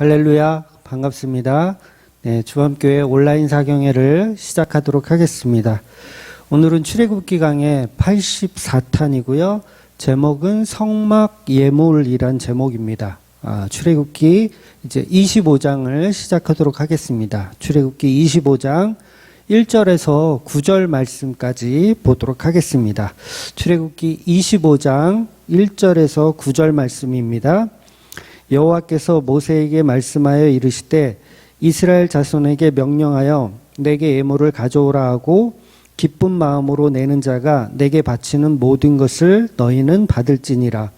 할렐루야, 반갑습니다. 네, 주암교회 온라인 사경회를 시작하도록 하겠습니다. 오늘은 출애굽기 강의 84탄이고요. 제목은 성막 예물이란 제목입니다. 출애굽기 이제 25장을 시작하도록 하겠습니다. 출애굽기 25장 1절에서 9절 말씀까지 보도록 하겠습니다. 출애굽기 25장 1절에서 9절 말씀입니다. 여호와께서 모세에게 말씀하여 이르시되 이스라엘 자손에게 명령하여 내게 예물을 가져오라 하고 기쁜 마음으로 내는 자가 내게 바치는 모든 것을 너희는 받을지니라.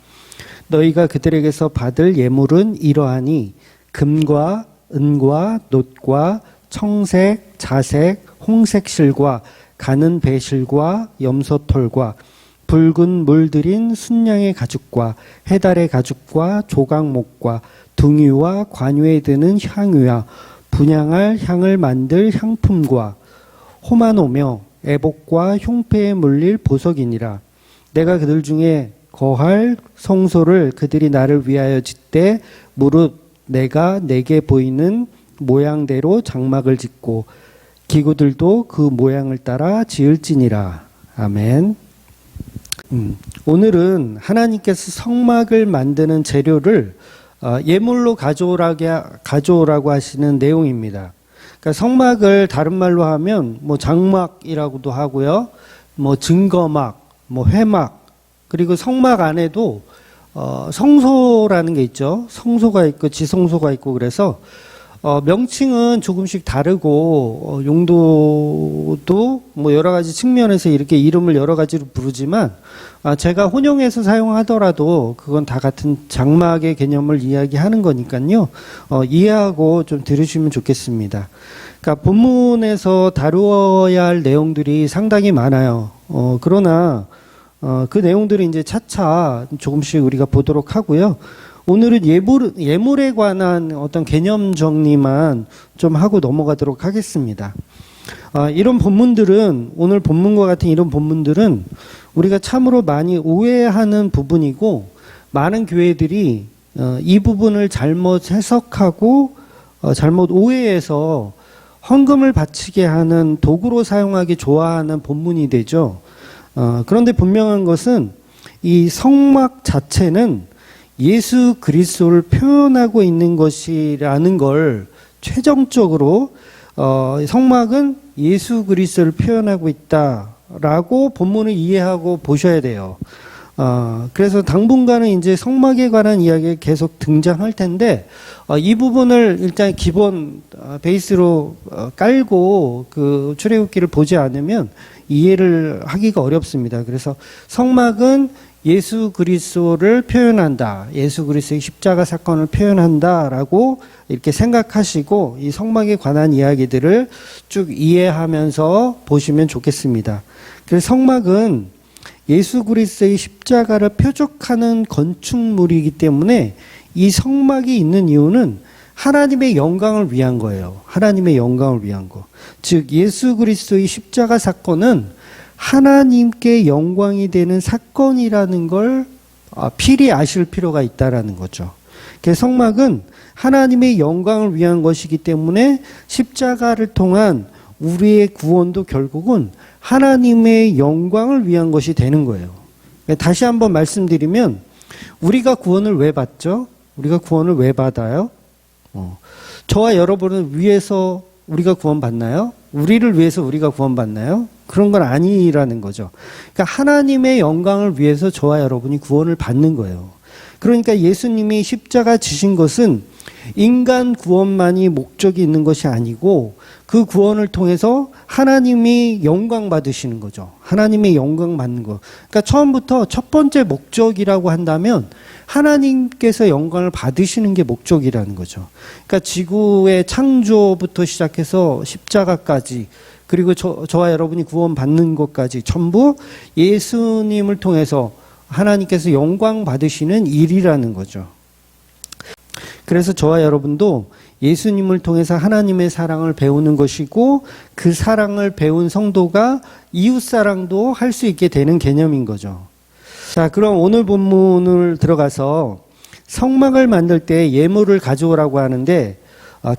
너희가 그들에게서 받을 예물은 이러하니 금과 은과 놋과 청색, 자색, 홍색 실과 가는 배실과 염소털과 붉은 물들인 순양의 가죽과 해달의 가죽과 조각목과 둥이와 관유에 드는 향유와 분향할 향을 만들 향품과 호마노며 애복과 흉패에 물릴 보석이니라. 내가 그들 중에 거할 성소를 그들이 나를 위하여 짓되 무릇 내가 내게 보이는 모양대로 장막을 짓고 기구들도 그 모양을 따라 지을지니라. 아멘. 오늘은 하나님께서 성막을 만드는 재료를 예물로 가져오라고 하시는 내용입니다. 그러니까 성막을 다른 말로 하면 뭐 장막이라고도 하고요, 뭐 증거막, 뭐 회막, 그리고 성막 안에도 성소라는 게 있죠. 성소가 있고 지성소가 있고 그래서 명칭은 조금씩 다르고 용도도 뭐 여러 가지 측면에서 이렇게 이름을 여러 가지로 부르지만 제가 혼용해서 사용하더라도 그건 다 같은 장막의 개념을 이야기하는 거니까요. 이해하고 좀 들으시면 좋겠습니다. 그러니까 본문에서 다루어야 할 내용들이 상당히 많아요. 그러나 그 내용들을 이제 차차 조금씩 우리가 보도록 하고요. 오늘은 예물에 관한 어떤 개념 정리만 좀 하고 넘어가도록 하겠습니다. 이런 본문들은, 오늘 본문과 같은 이런 본문들은 우리가 참으로 많이 오해하는 부분이고, 많은 교회들이 이 부분을 잘못 해석하고 잘못 오해해서 헌금을 바치게 하는 도구로 사용하기 좋아하는 본문이 되죠. 그런데 분명한 것은 이 성막 자체는 예수 그리스도를 표현하고 있는 것이라는 걸 최종적으로 성막은 예수 그리스도를 표현하고 있다라고 본문을 이해하고 보셔야 돼요. 그래서 당분간은 이제 성막에 관한 이야기가 계속 등장할 텐데 이 부분을 일단 기본 베이스로 깔고 그 출애굽기를 보지 않으면 이해를 하기가 어렵습니다. 그래서 성막은 예수 그리스도를 표현한다. 예수 그리스도의 십자가 사건을 표현한다라고 이렇게 생각하시고 이 성막에 관한 이야기들을 쭉 이해하면서 보시면 좋겠습니다. 그래서 성막은 예수 그리스도의 십자가를 표적하는 건축물이기 때문에 이 성막이 있는 이유는 하나님의 영광을 위한 거예요. 하나님의 영광을 위한 거. 즉 예수 그리스도의 십자가 사건은 하나님께 영광이 되는 사건이라는 걸 필히 아실 필요가 있다라는 거죠. 성막은 하나님의 영광을 위한 것이기 때문에 십자가를 통한 우리의 구원도 결국은 하나님의 영광을 위한 것이 되는 거예요. 다시 한번 말씀드리면 우리가 구원을 왜 받죠? 우리가 구원을 왜 받아요? 저와 여러분을 위해서 우리가 구원받나요? 우리를 위해서 우리가 구원받나요? 그런 건 아니라는 거죠. 그러니까 하나님의 영광을 위해서 저와 여러분이 구원을 받는 거예요. 그러니까 예수님이 십자가 지신 것은 인간 구원만이 목적이 있는 것이 아니고 그 구원을 통해서 하나님이 영광 받으시는 거죠. 하나님의 영광 받는 거. 그러니까 처음부터 첫 번째 목적이라고 한다면 하나님께서 영광을 받으시는 게 목적이라는 거죠. 그러니까 지구의 창조부터 시작해서 십자가까지 그리고 저와 여러분이 구원받는 것까지 전부 예수님을 통해서 하나님께서 영광 받으시는 일이라는 거죠. 그래서 저와 여러분도 예수님을 통해서 하나님의 사랑을 배우는 것이고 그 사랑을 배운 성도가 이웃사랑도 할 수 있게 되는 개념인 거죠. 자, 그럼 오늘 본문을 들어가서 성막을 만들 때 예물을 가져오라고 하는데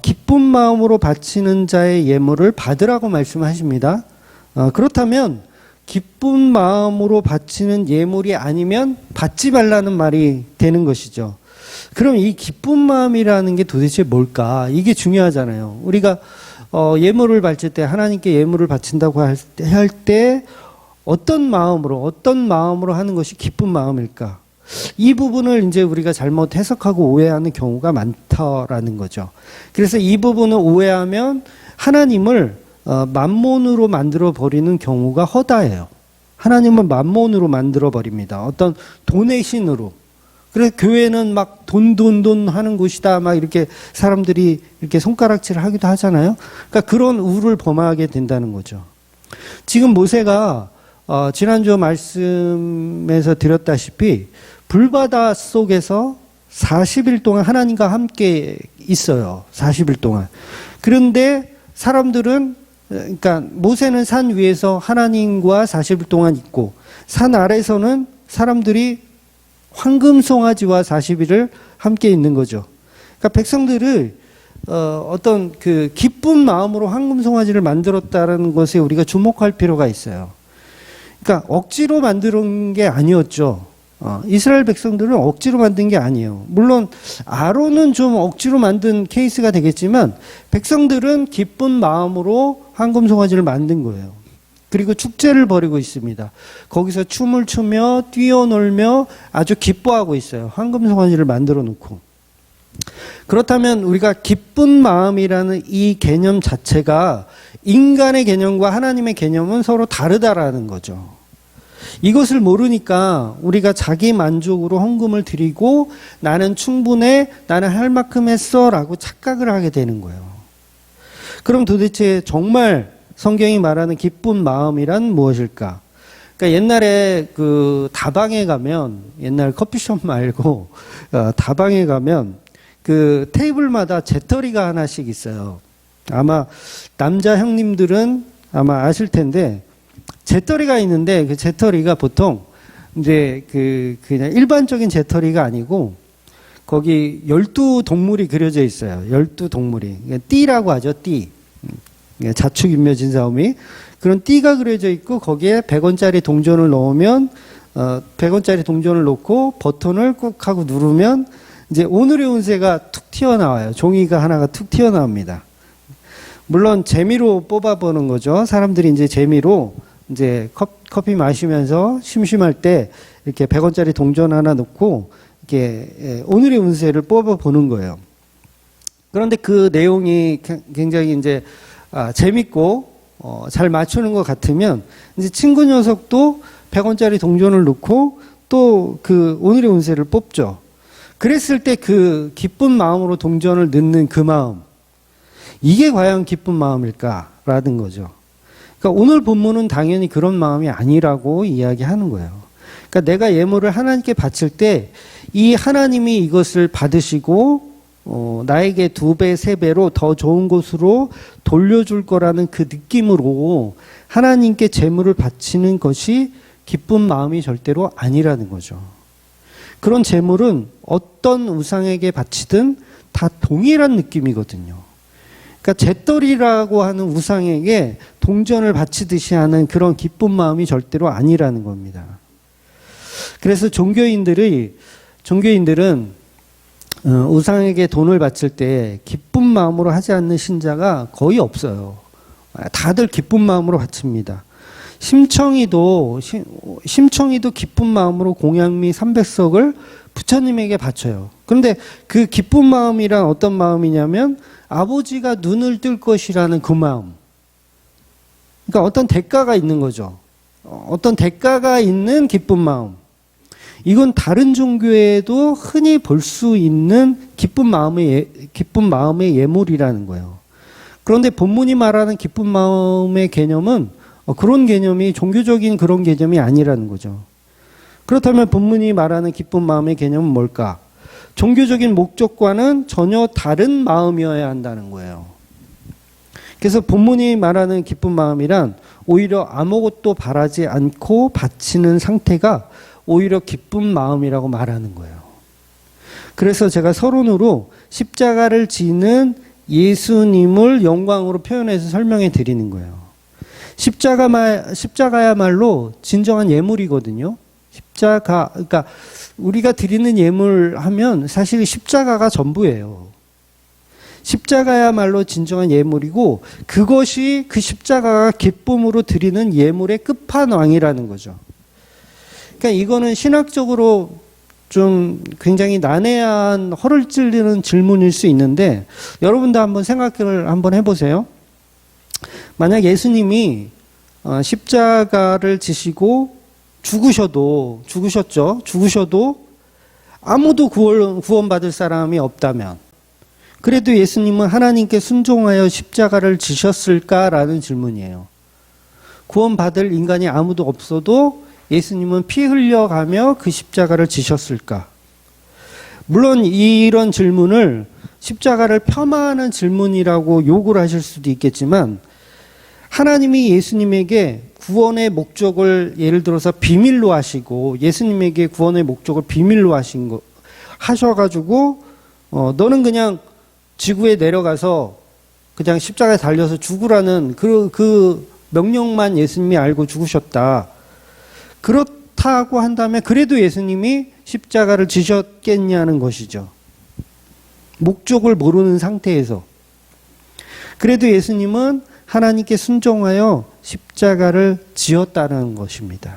기쁜 마음으로 바치는 자의 예물을 받으라고 말씀하십니다. 그렇다면 기쁜 마음으로 바치는 예물이 아니면 받지 말라는 말이 되는 것이죠. 그럼 이 기쁜 마음이라는 게 도대체 뭘까? 이게 중요하잖아요. 우리가 예물을 바칠 때, 하나님께 예물을 바친다고 할 때 어떤 마음으로 하는 것이 기쁜 마음일까? 이 부분을 이제 우리가 잘못 해석하고 오해하는 경우가 많다라는 거죠. 그래서 이 부분을 오해하면 하나님을 만몬으로 만들어 버리는 경우가 허다해요. 하나님은 만몬으로 만들어 버립니다. 어떤 돈의 신으로. 그래서 교회는 막 돈 하는 곳이다. 막 이렇게 사람들이 이렇게 손가락질을 하기도 하잖아요. 그러니까 그런 우를 범하게 된다는 거죠. 지금 모세가 지난주 말씀에서 드렸다시피 불바다 속에서 40일 동안 하나님과 함께 있어요. 40일 동안. 그런데 사람들은, 그러니까 모세는 산 위에서 하나님과 40일 동안 있고 산 아래서는 사람들이 황금송아지와 40일을 함께 있는 거죠. 그러니까 백성들을 어떤 그 기쁜 마음으로 황금송아지를 만들었다는 것에 우리가 주목할 필요가 있어요. 그러니까 억지로 만든 게 아니었죠. 이스라엘 백성들은 억지로 만든 게 아니에요. 물론 아론은 좀 억지로 만든 케이스가 되겠지만 백성들은 기쁜 마음으로 황금송아지를 만든 거예요. 그리고 축제를 벌이고 있습니다. 거기서 춤을 추며 뛰어놀며 아주 기뻐하고 있어요. 황금송아지를 만들어 놓고. 그렇다면 우리가 기쁜 마음이라는 이 개념 자체가 인간의 개념과 하나님의 개념은 서로 다르다라는 거죠. 이것을 모르니까 우리가 자기 만족으로 헌금을 드리고 나는 충분해, 나는 할 만큼 했어 라고 착각을 하게 되는 거예요. 그럼 도대체 정말 성경이 말하는 기쁜 마음이란 무엇일까? 그러니까 옛날에 그 다방에 가면, 옛날 커피숍 말고 다방에 가면 그 테이블마다 재떨이가 하나씩 있어요. 아마 남자 형님들은 아마 아실 텐데 재떨이가 있는데 그 재떨이가 보통 이제 그냥 일반적인 재떨이가 아니고 거기 12동물이 그려져 있어요. 12동물이. 띠라고 하죠. 띠. 자축인묘진사오미. 그런 띠가 그려져 있고 거기에 100원짜리 동전을 넣으면 100원짜리 동전을 넣고 버튼을 꾹 하고 누르면 이제 오늘의 운세가 툭 튀어나와요. 종이가 하나가 툭 튀어나옵니다. 물론 재미로 뽑아보는 거죠. 사람들이 이제 재미로 이제 커피 마시면서 심심할 때 이렇게 100원짜리 동전 하나 넣고 이렇게 오늘의 운세를 뽑아보는 거예요. 그런데 그 내용이 굉장히 이제 재밌고 잘 맞추는 것 같으면 이제 친구 녀석도 100원짜리 동전을 넣고 또 그 오늘의 운세를 뽑죠. 그랬을 때 그 기쁜 마음으로 동전을 넣는 그 마음, 이게 과연 기쁜 마음일까라는 거죠. 그러니까 오늘 본문은 당연히 그런 마음이 아니라고 이야기하는 거예요. 그러니까 내가 예물을 하나님께 바칠 때 이 하나님이 이것을 받으시고 나에게 2배, 3배로 더 좋은 곳으로 돌려줄 거라는 그 느낌으로 하나님께 제물을 바치는 것이 기쁜 마음이 절대로 아니라는 거죠. 그런 제물은 어떤 우상에게 바치든 다 동일한 느낌이거든요. 그러니까 재떨이라고 하는 우상에게 동전을 바치듯이 하는 그런 기쁜 마음이 절대로 아니라는 겁니다. 그래서 종교인들은 우상에게 돈을 바칠 때 기쁜 마음으로 하지 않는 신자가 거의 없어요. 다들 기쁜 마음으로 바칩니다. 심청이도 기쁜 마음으로 공양미 300석을 부처님에게 바쳐요. 그런데 그 기쁜 마음이란 어떤 마음이냐면 아버지가 눈을 뜰 것이라는 그 마음. 그러니까 어떤 대가가 있는 거죠. 어떤 대가가 있는 기쁜 마음. 이건 다른 종교에도 흔히 볼 수 있는 기쁜 마음의 예물이라는 거예요. 그런데 본문이 말하는 기쁜 마음의 개념은 그런 개념이 종교적인 그런 개념이 아니라는 거죠. 그렇다면 본문이 말하는 기쁜 마음의 개념은 뭘까? 종교적인 목적과는 전혀 다른 마음이어야 한다는 거예요. 그래서 본문이 말하는 기쁜 마음이란 오히려 아무것도 바라지 않고 바치는 상태가 오히려 기쁜 마음이라고 말하는 거예요. 그래서 제가 서론으로 십자가를 지는 예수님을 영광으로 표현해서 설명해 드리는 거예요. 십자가야말로 진정한 예물이거든요. 그러니까 우리가 드리는 예물 하면 사실 십자가가 전부예요. 십자가야말로 진정한 예물이고 그것이 그 십자가가 기쁨으로 드리는 예물의 끝판왕이라는 거죠. 그러니까 이거는 신학적으로 좀 굉장히 난해한 허를 찔리는 질문일 수 있는데 여러분도 한번 생각을 한번 해보세요. 만약 예수님이 십자가를 지시고 죽으셔도 아무도 구원받을 사람이 없다면 그래도 예수님은 하나님께 순종하여 십자가를 지셨을까라는 질문이에요. 구원받을 인간이 아무도 없어도 예수님은 피 흘려가며 그 십자가를 지셨을까? 물론 이런 질문을 십자가를 폄하하는 질문이라고 욕을 하실 수도 있겠지만 하나님이 예수님에게 구원의 목적을 예를 들어서 비밀로 하시고 예수님에게 구원의 목적을 비밀로 하셔가지고 너는 그냥 지구에 내려가서 그냥 십자가에 달려서 죽으라는 그 명령만 예수님이 알고 죽으셨다. 그렇다고 한다면 그래도 예수님이 십자가를 지셨겠냐는 것이죠. 목적을 모르는 상태에서. 그래도 예수님은 하나님께 순종하여 십자가를 지었다는 것입니다.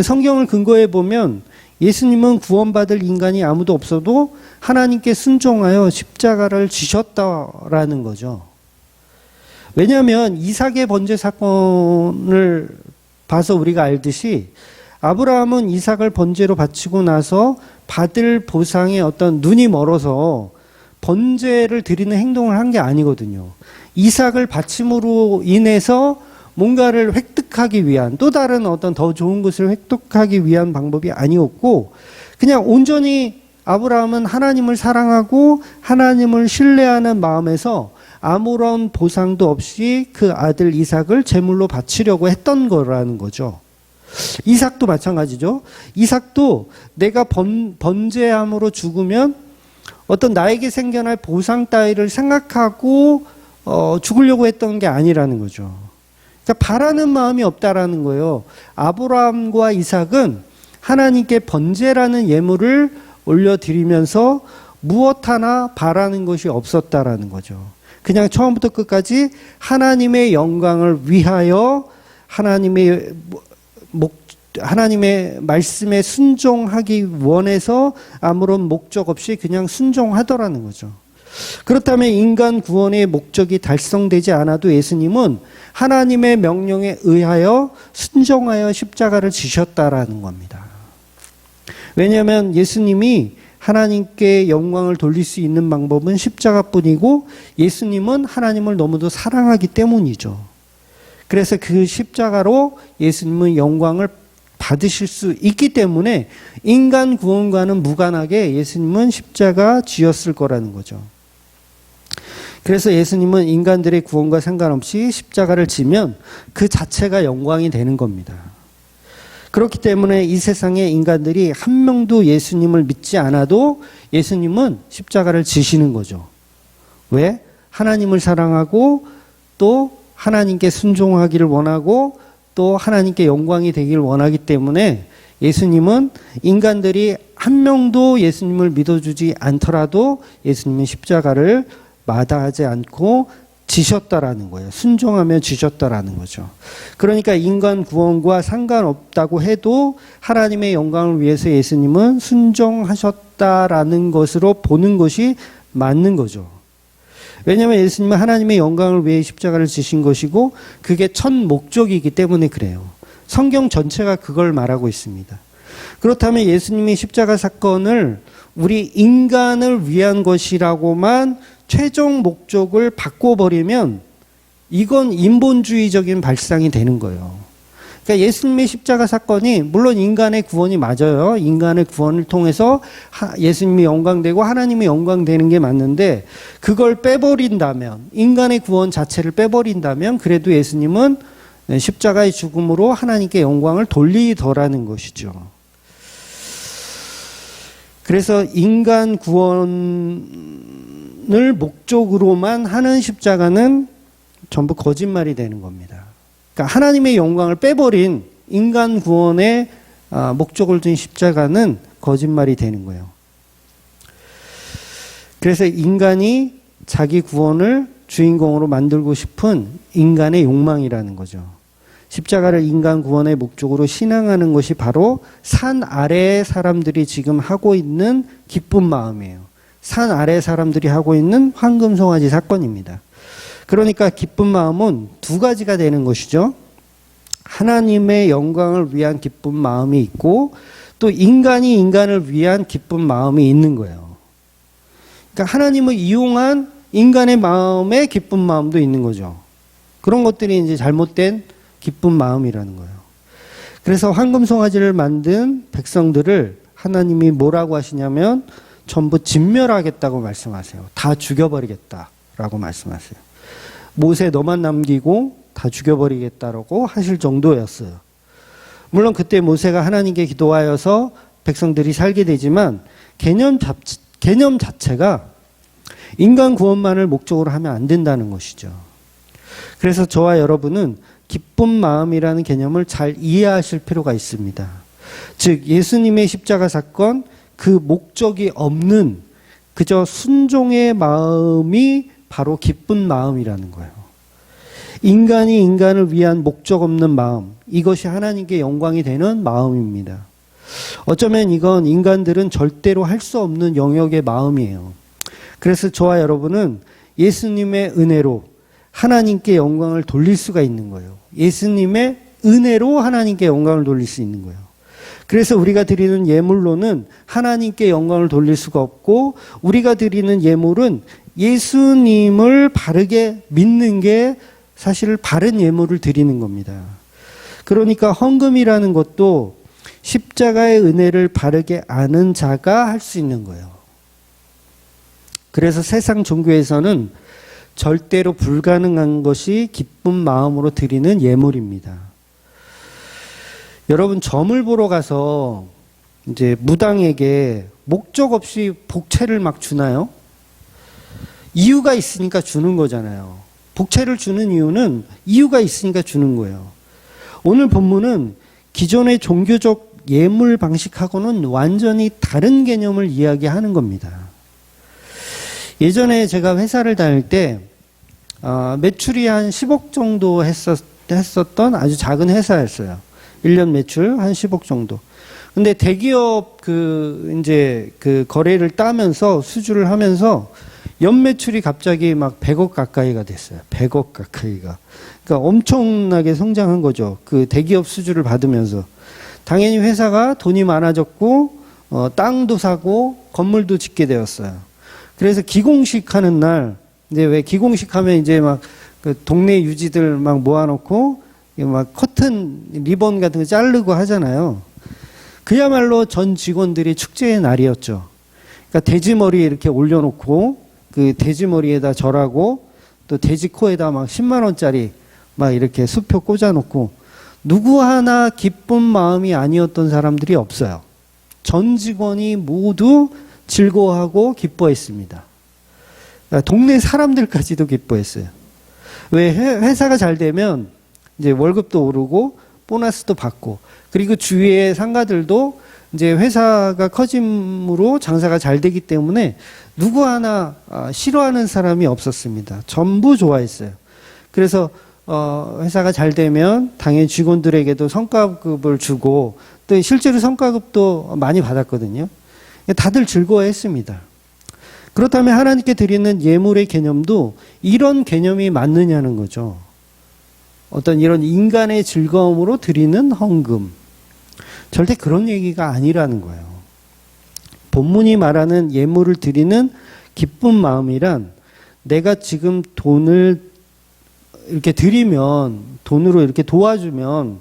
성경을 근거해 보면 예수님은 구원받을 인간이 아무도 없어도 하나님께 순종하여 십자가를 지셨다라는 거죠. 왜냐하면 이삭의 번제 사건을 봐서 우리가 알듯이 아브라함은 이삭을 번제로 바치고 나서 받을 보상에 어떤 눈이 멀어서 번제를 드리는 행동을 한 게 아니거든요. 이삭을 바침으로 인해서 뭔가를 획득하기 위한 또 다른 어떤 더 좋은 것을 획득하기 위한 방법이 아니었고 그냥 온전히 아브라함은 하나님을 사랑하고 하나님을 신뢰하는 마음에서 아무런 보상도 없이 그 아들 이삭을 제물로 바치려고 했던 거라는 거죠. 이삭도 마찬가지죠. 이삭도 내가 번제함으로 죽으면 어떤 나에게 생겨날 보상 따위를 생각하고 죽으려고 했던 게 아니라는 거죠. 그러니까 바라는 마음이 없다라는 거예요. 아브라함과 이삭은 하나님께 번제라는 예물을 올려드리면서 무엇 하나 바라는 것이 없었다라는 거죠. 그냥 처음부터 끝까지 하나님의 영광을 위하여 하나님의 말씀에 순종하기 원해서 아무런 목적 없이 그냥 순종하더라는 거죠. 그렇다면 인간 구원의 목적이 달성되지 않아도 예수님은 하나님의 명령에 의하여 순종하여 십자가를 지셨다라는 겁니다. 왜냐하면 예수님이 하나님께 영광을 돌릴 수 있는 방법은 십자가뿐이고 예수님은 하나님을 너무도 사랑하기 때문이죠. 그래서 그 십자가로 예수님은 영광을 받으실 수 있기 때문에 인간 구원과는 무관하게 예수님은 십자가 지었을 거라는 거죠. 그래서 예수님은 인간들의 구원과 상관없이 십자가를 지면 그 자체가 영광이 되는 겁니다. 그렇기 때문에 이 세상의 인간들이 한 명도 예수님을 믿지 않아도 예수님은 십자가를 지시는 거죠. 왜? 하나님을 사랑하고 또 하나님께 순종하기를 원하고 또 하나님께 영광이 되기를 원하기 때문에 예수님은 인간들이 한 명도 예수님을 믿어주지 않더라도 예수님은 십자가를 마다하지 않고 지셨다라는 거예요. 순종하며 지셨다라는 거죠. 그러니까 인간 구원과 상관없다고 해도 하나님의 영광을 위해서 예수님은 순종하셨다라는 것으로 보는 것이 맞는 거죠. 왜냐하면 예수님은 하나님의 영광을 위해 십자가를 지신 것이고 그게 첫 목적이기 때문에 그래요. 성경 전체가 그걸 말하고 있습니다. 그렇다면 예수님이 십자가 사건을 우리 인간을 위한 것이라고만 최종 목적을 바꿔버리면 이건 인본주의적인 발상이 되는 거예요. 그러니까 예수님의 십자가 사건이 물론 인간의 구원이 맞아요. 인간의 구원을 통해서 예수님이 영광되고 하나님이 영광되는 게 맞는데 그걸 빼버린다면 인간의 구원 자체를 빼버린다면 그래도 예수님은 십자가의 죽음으로 하나님께 영광을 돌리더라는 것이죠. 그래서 인간 구원을 목적으로만 하는 십자가는 전부 거짓말이 되는 겁니다. 그러니까 하나님의 영광을 빼버린 인간 구원의 목적을 둔 십자가는 거짓말이 되는 거예요. 그래서 인간이 자기 구원을 주인공으로 만들고 싶은 인간의 욕망이라는 거죠. 십자가를 인간 구원의 목적으로 신앙하는 것이 바로 산 아래의 사람들이 지금 하고 있는 기쁜 마음이에요. 산 아래 사람들이 하고 있는 황금송아지 사건입니다. 그러니까 기쁜 마음은 두 가지가 되는 것이죠. 하나님의 영광을 위한 기쁜 마음이 있고 또 인간이 인간을 위한 기쁜 마음이 있는 거예요. 그러니까 하나님을 이용한 인간의 마음에 기쁜 마음도 있는 거죠. 그런 것들이 이제 잘못된 기쁜 마음이라는 거예요. 그래서 황금송아지를 만든 백성들을 하나님이 뭐라고 하시냐면 전부 진멸하겠다고 말씀하세요. 다 죽여버리겠다라고 말씀하세요. 모세 너만 남기고 다 죽여버리겠다라고 하실 정도였어요. 물론 그때 모세가 하나님께 기도하여서 백성들이 살게 되지만 개념 자체가 인간 구원만을 목적으로 하면 안 된다는 것이죠. 그래서 저와 여러분은 기쁜 마음이라는 개념을 잘 이해하실 필요가 있습니다. 즉 예수님의 십자가 사건 그 목적이 없는 그저 순종의 마음이 바로 기쁜 마음이라는 거예요. 인간이 인간을 위한 목적 없는 마음, 이것이 하나님께 영광이 되는 마음입니다. 어쩌면 이건 인간들은 절대로 할 수 없는 영역의 마음이에요. 그래서 저와 여러분은 예수님의 은혜로 하나님께 영광을 돌릴 수가 있는 거예요. 예수님의 은혜로 하나님께 영광을 돌릴 수 있는 거예요. 그래서 우리가 드리는 예물로는 하나님께 영광을 돌릴 수가 없고 우리가 드리는 예물은 예수님을 바르게 믿는 게 사실 바른 예물을 드리는 겁니다. 그러니까 헌금이라는 것도 십자가의 은혜를 바르게 아는 자가 할 수 있는 거예요. 그래서 세상 종교에서는 절대로 불가능한 것이 기쁜 마음으로 드리는 예물입니다. 여러분 점을 보러 가서 이제 무당에게 목적 없이 복채를 막 주나요? 이유가 있으니까 주는 거잖아요. 복채를 주는 이유는 이유가 있으니까 주는 거예요. 오늘 본문은 기존의 종교적 예물 방식하고는 완전히 다른 개념을 이야기하는 겁니다. 예전에 제가 회사를 다닐 때 매출이 한 10억 정도 했었던 아주 작은 회사였어요. 1년 매출 한 10억 정도. 근데 대기업 이제 거래를 따면서 수주를 하면서 연 매출이 갑자기 막 100억 가까이가 됐어요. 100억 가까이가. 그러니까 엄청나게 성장한 거죠. 그 대기업 수주를 받으면서. 당연히 회사가 돈이 많아졌고, 땅도 사고, 건물도 짓게 되었어요. 그래서 기공식 하는 날, 이제 왜 기공식 하면 이제 막 그 동네 유지들 막 모아놓고, 막 커튼, 리본 같은 거 자르고 하잖아요. 그야말로 전 직원들이 축제의 날이었죠. 그러니까 돼지머리 이렇게 올려놓고, 그 돼지머리에다 절하고, 또 돼지 코에다 막 10만원짜리 막 이렇게 수표 꽂아놓고, 누구 하나 기쁜 마음이 아니었던 사람들이 없어요. 전 직원이 모두 즐거워하고 기뻐했습니다. 동네 사람들까지도 기뻐했어요. 왜 회사가 잘 되면 이제 월급도 오르고 보너스도 받고 그리고 주위의 상가들도 이제 회사가 커짐으로 장사가 잘 되기 때문에 누구 하나 싫어하는 사람이 없었습니다. 전부 좋아했어요. 그래서 회사가 잘 되면 당연히 직원들에게도 성과급을 주고 또 실제로 성과급도 많이 받았거든요. 다들 즐거워했습니다. 그렇다면 하나님께 드리는 예물의 개념도 이런 개념이 맞느냐는 거죠. 어떤 이런 인간의 즐거움으로 드리는 헌금. 절대 그런 얘기가 아니라는 거예요. 본문이 말하는 예물을 드리는 기쁜 마음이란 내가 지금 돈을 이렇게 드리면, 돈으로 이렇게 도와주면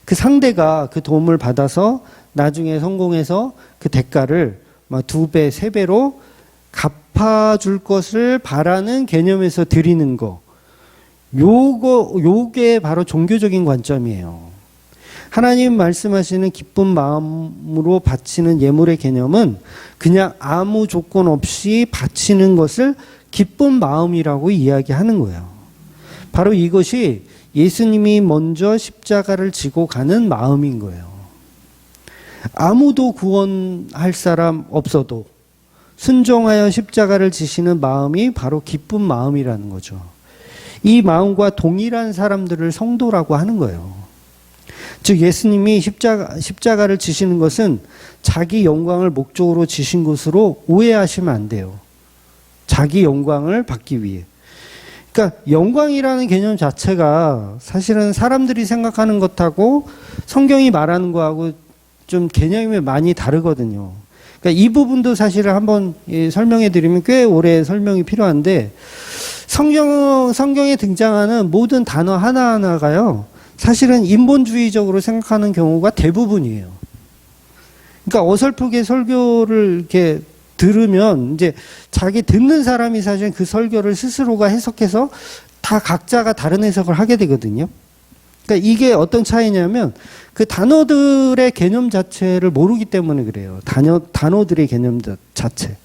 그 상대가 그 도움을 받아서 나중에 성공해서 그 대가를 막 2배, 3배로 갚아줄 것을 바라는 개념에서 드리는 거. 요게 바로 종교적인 관점이에요. 하나님 말씀하시는 기쁜 마음으로 바치는 예물의 개념은 그냥 아무 조건 없이 바치는 것을 기쁜 마음이라고 이야기하는 거예요. 바로 이것이 예수님이 먼저 십자가를 지고 가는 마음인 거예요. 아무도 구원할 사람 없어도 순종하여 십자가를 지시는 마음이 바로 기쁜 마음이라는 거죠. 이 마음과 동일한 사람들을 성도라고 하는 거예요. 즉 예수님이 십자가를 지시는 것은 자기 영광을 목적으로 지신 것으로 오해하시면 안 돼요. 자기 영광을 받기 위해. 그러니까 영광이라는 개념 자체가 사실은 사람들이 생각하는 것하고 성경이 말하는 거하고 좀 개념이 많이 다르거든요. 그러니까 이 부분도 사실은 한번 설명해 드리면 꽤 오래 설명이 필요한데 성경에 등장하는 모든 단어 하나하나가요. 사실은 인본주의적으로 생각하는 경우가 대부분이에요. 그러니까 어설프게 설교를 이렇게 들으면 이제 자기 듣는 사람이 사실 그 설교를 스스로가 해석해서 다 각자가 다른 해석을 하게 되거든요. 그러니까 이게 어떤 차이냐면 그 단어들의 개념 자체를 모르기 때문에 그래요. 단어들의 개념 자체.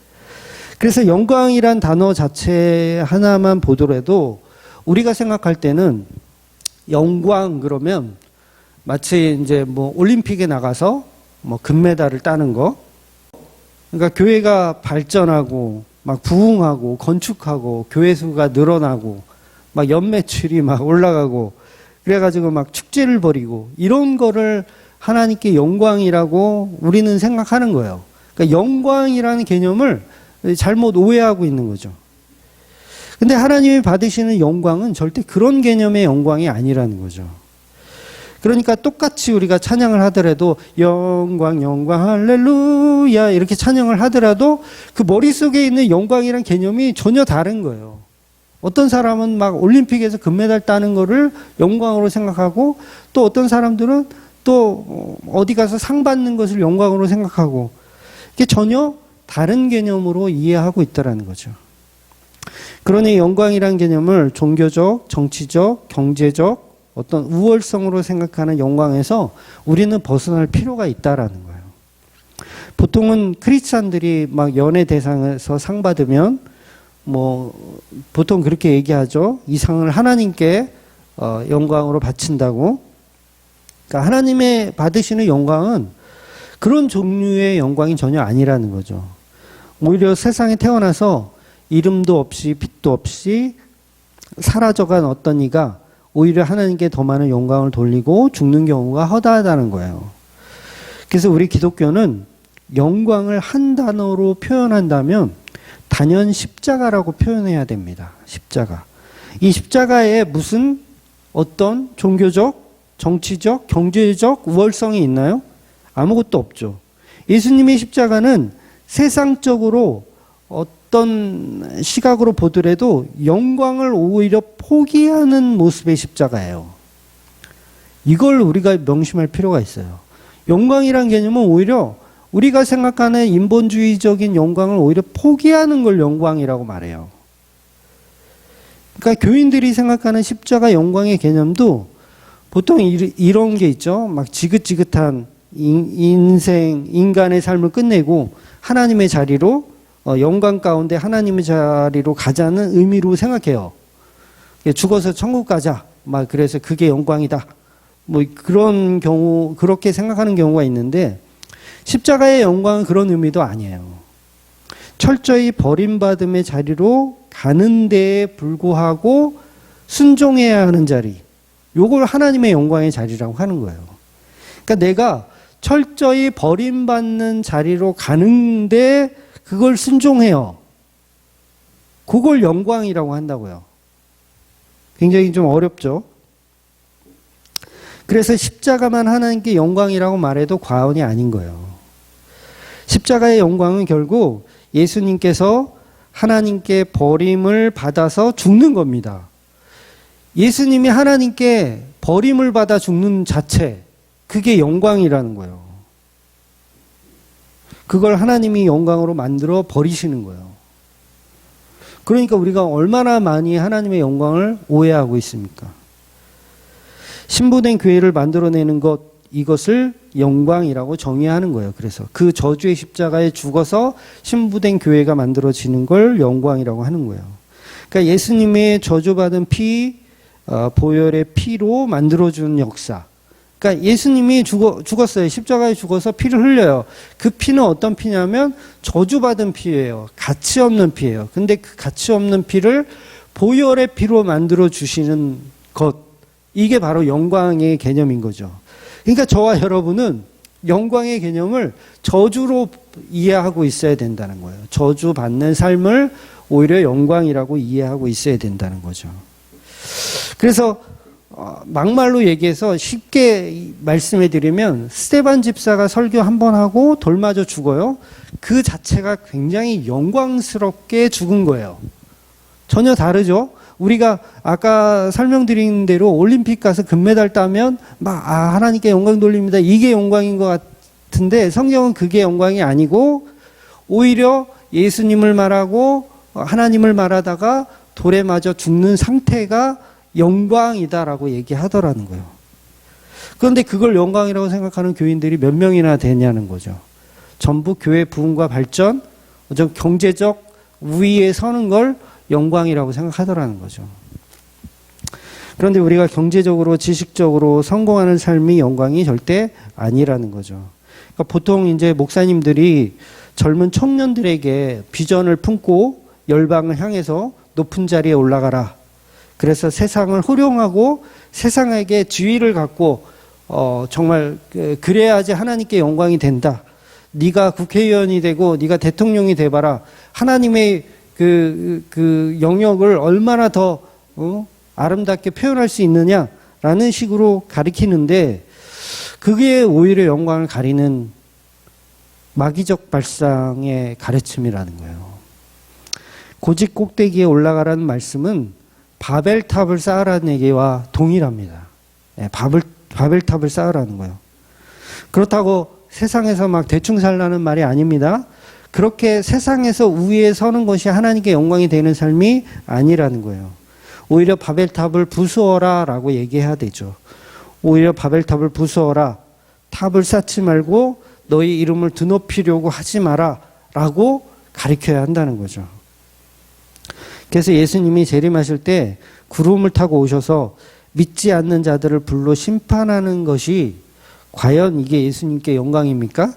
그래서 영광이란 단어 자체 하나만 보더라도 우리가 생각할 때는 영광 그러면 마치 이제 뭐 올림픽에 나가서 뭐 금메달을 따는 거. 그러니까 교회가 발전하고 막 부흥하고 건축하고 교회 수가 늘어나고 막 연매출이 막 올라가고 그래가지고 막 축제를 벌이고 이런 거를 하나님께 영광이라고 우리는 생각하는 거예요. 그러니까 영광이라는 개념을 잘못 오해하고 있는 거죠. 근데 하나님이 받으시는 영광은 절대 그런 개념의 영광이 아니라는 거죠. 그러니까 똑같이 우리가 찬양을 하더라도 영광 영광 할렐루야 이렇게 찬양을 하더라도 그 머릿속에 있는 영광이란 개념이 전혀 다른 거예요. 어떤 사람은 막 올림픽에서 금메달 따는 거를 영광으로 생각하고 또 어떤 사람들은 또 어디 가서 상 받는 것을 영광으로 생각하고 이게 전혀 다른 개념으로 이해하고 있다는 거죠. 그러니 영광이란 개념을 종교적, 정치적, 경제적 어떤 우월성으로 생각하는 영광에서 우리는 벗어날 필요가 있다라는 거예요. 보통은 크리스찬들이 막 연예 대상에서 상 받으면 뭐 보통 그렇게 얘기하죠. 이 상을 하나님께 영광으로 바친다고. 그러니까 하나님의 받으시는 영광은 그런 종류의 영광이 전혀 아니라는 거죠. 오히려 세상에 태어나서 이름도 없이 빛도 없이 사라져간 어떤 이가 오히려 하나님께 더 많은 영광을 돌리고 죽는 경우가 허다하다는 거예요. 그래서 우리 기독교는 영광을 한 단어로 표현한다면 단연 십자가라고 표현해야 됩니다. 십자가. 이 십자가에 무슨 어떤 종교적, 정치적, 경제적 우월성이 있나요? 아무것도 없죠. 예수님의 십자가는 세상적으로 어떤 시각으로 보더라도 영광을 오히려 포기하는 모습의 십자가예요. 이걸 우리가 명심할 필요가 있어요. 영광이란 개념은 오히려 우리가 생각하는 인본주의적인 영광을 오히려 포기하는 걸 영광이라고 말해요. 그러니까 교인들이 생각하는 십자가 영광의 개념도 보통 이런 게 있죠. 막 지긋지긋한 인생, 인간의 삶을 끝내고 하나님의 자리로 영광 가운데 하나님의 자리로 가자는 의미로 생각해요. 죽어서 천국 가자. 막 그래서 그게 영광이다. 뭐 그런 경우 그렇게 생각하는 경우가 있는데 십자가의 영광은 그런 의미도 아니에요. 철저히 버림받음의 자리로 가는 데에 불구하고 순종해야 하는 자리. 요걸 하나님의 영광의 자리라고 하는 거예요. 그러니까 내가 철저히 버림받는 자리로 가는데 그걸 순종해요. 그걸 영광이라고 한다고요. 굉장히 좀 어렵죠. 그래서 십자가만 하나님께 영광이라고 말해도 과언이 아닌 거예요. 십자가의 영광은 결국 예수님께서 하나님께 버림을 받아서 죽는 겁니다. 예수님이 하나님께 버림을 받아 죽는 자체, 그게 영광이라는 거예요. 그걸 하나님이 영광으로 만들어 버리시는 거예요. 그러니까 우리가 얼마나 많이 하나님의 영광을 오해하고 있습니까? 신부된 교회를 만들어내는 것, 이것을 영광이라고 정의하는 거예요. 그래서 그 저주의 십자가에 죽어서 신부된 교회가 만들어지는 걸 영광이라고 하는 거예요. 그러니까 예수님의 저주받은 피, 보혈의 피로 만들어준 역사. 그러니까 예수님이 죽었어요. 십자가에 죽어서 피를 흘려요. 그 피는 어떤 피냐면 저주받은 피예요. 가치 없는 피예요. 근데 그 가치 없는 피를 보혈의 피로 만들어 주시는 것. 이게 바로 영광의 개념인 거죠. 그러니까 저와 여러분은 영광의 개념을 저주로 이해하고 있어야 된다는 거예요. 저주받는 삶을 오히려 영광이라고 이해하고 있어야 된다는 거죠. 그래서 막말로 얘기해서 쉽게 말씀해 드리면 스데반 집사가 설교 한 번 하고 돌 맞아 죽어요. 그 자체가 굉장히 영광스럽게 죽은 거예요. 전혀 다르죠. 우리가 아까 설명드린 대로 올림픽 가서 금메달 따면 하나님께 영광 돌립니다. 이게 영광인 것 같은데 성경은 그게 영광이 아니고 오히려 예수님을 말하고 하나님을 말하다가 돌에 맞아 죽는 상태가 영광이다라고 얘기하더라는 거예요. 그런데 그걸 영광이라고 생각하는 교인들이 몇 명이나 되냐는 거죠. 전부 교회 부흥과 발전, 경제적 우위에 서는 걸 영광이라고 생각하더라는 거죠. 그런데 우리가 경제적으로, 지식적으로 성공하는 삶이 영광이 절대 아니라는 거죠. 그러니까 보통 이제 목사님들이 젊은 청년들에게 비전을 품고 열방을 향해서 높은 자리에 올라가라. 그래서 세상을 호령하고 세상에게 지위를 갖고 정말 그래야지 하나님께 영광이 된다. 네가 국회의원이 되고 네가 대통령이 돼봐라. 하나님의 그 영역을 얼마나 더 아름답게 표현할 수 있느냐라는 식으로 가리키는데 그게 오히려 영광을 가리는 마귀적 발상의 가르침이라는 거예요. 고집 꼭대기에 올라가라는 말씀은 바벨탑을 쌓으라는 얘기와 동일합니다. 바벨탑을 쌓으라는 거예요. 그렇다고 세상에서 막 대충 살라는 말이 아닙니다. 그렇게 세상에서 우위에 서는 것이 하나님께 영광이 되는 삶이 아니라는 거예요. 오히려 바벨탑을 부수어라 라고 얘기해야 되죠. 오히려 바벨탑을 부수어라. 탑을 쌓지 말고 너희 이름을 드높이려고 하지 마라 라고 가르쳐야 한다는 거죠. 그래서 예수님이 재림하실 때 구름을 타고 오셔서 믿지 않는 자들을 불러 심판하는 것이 과연 이게 예수님께 영광입니까?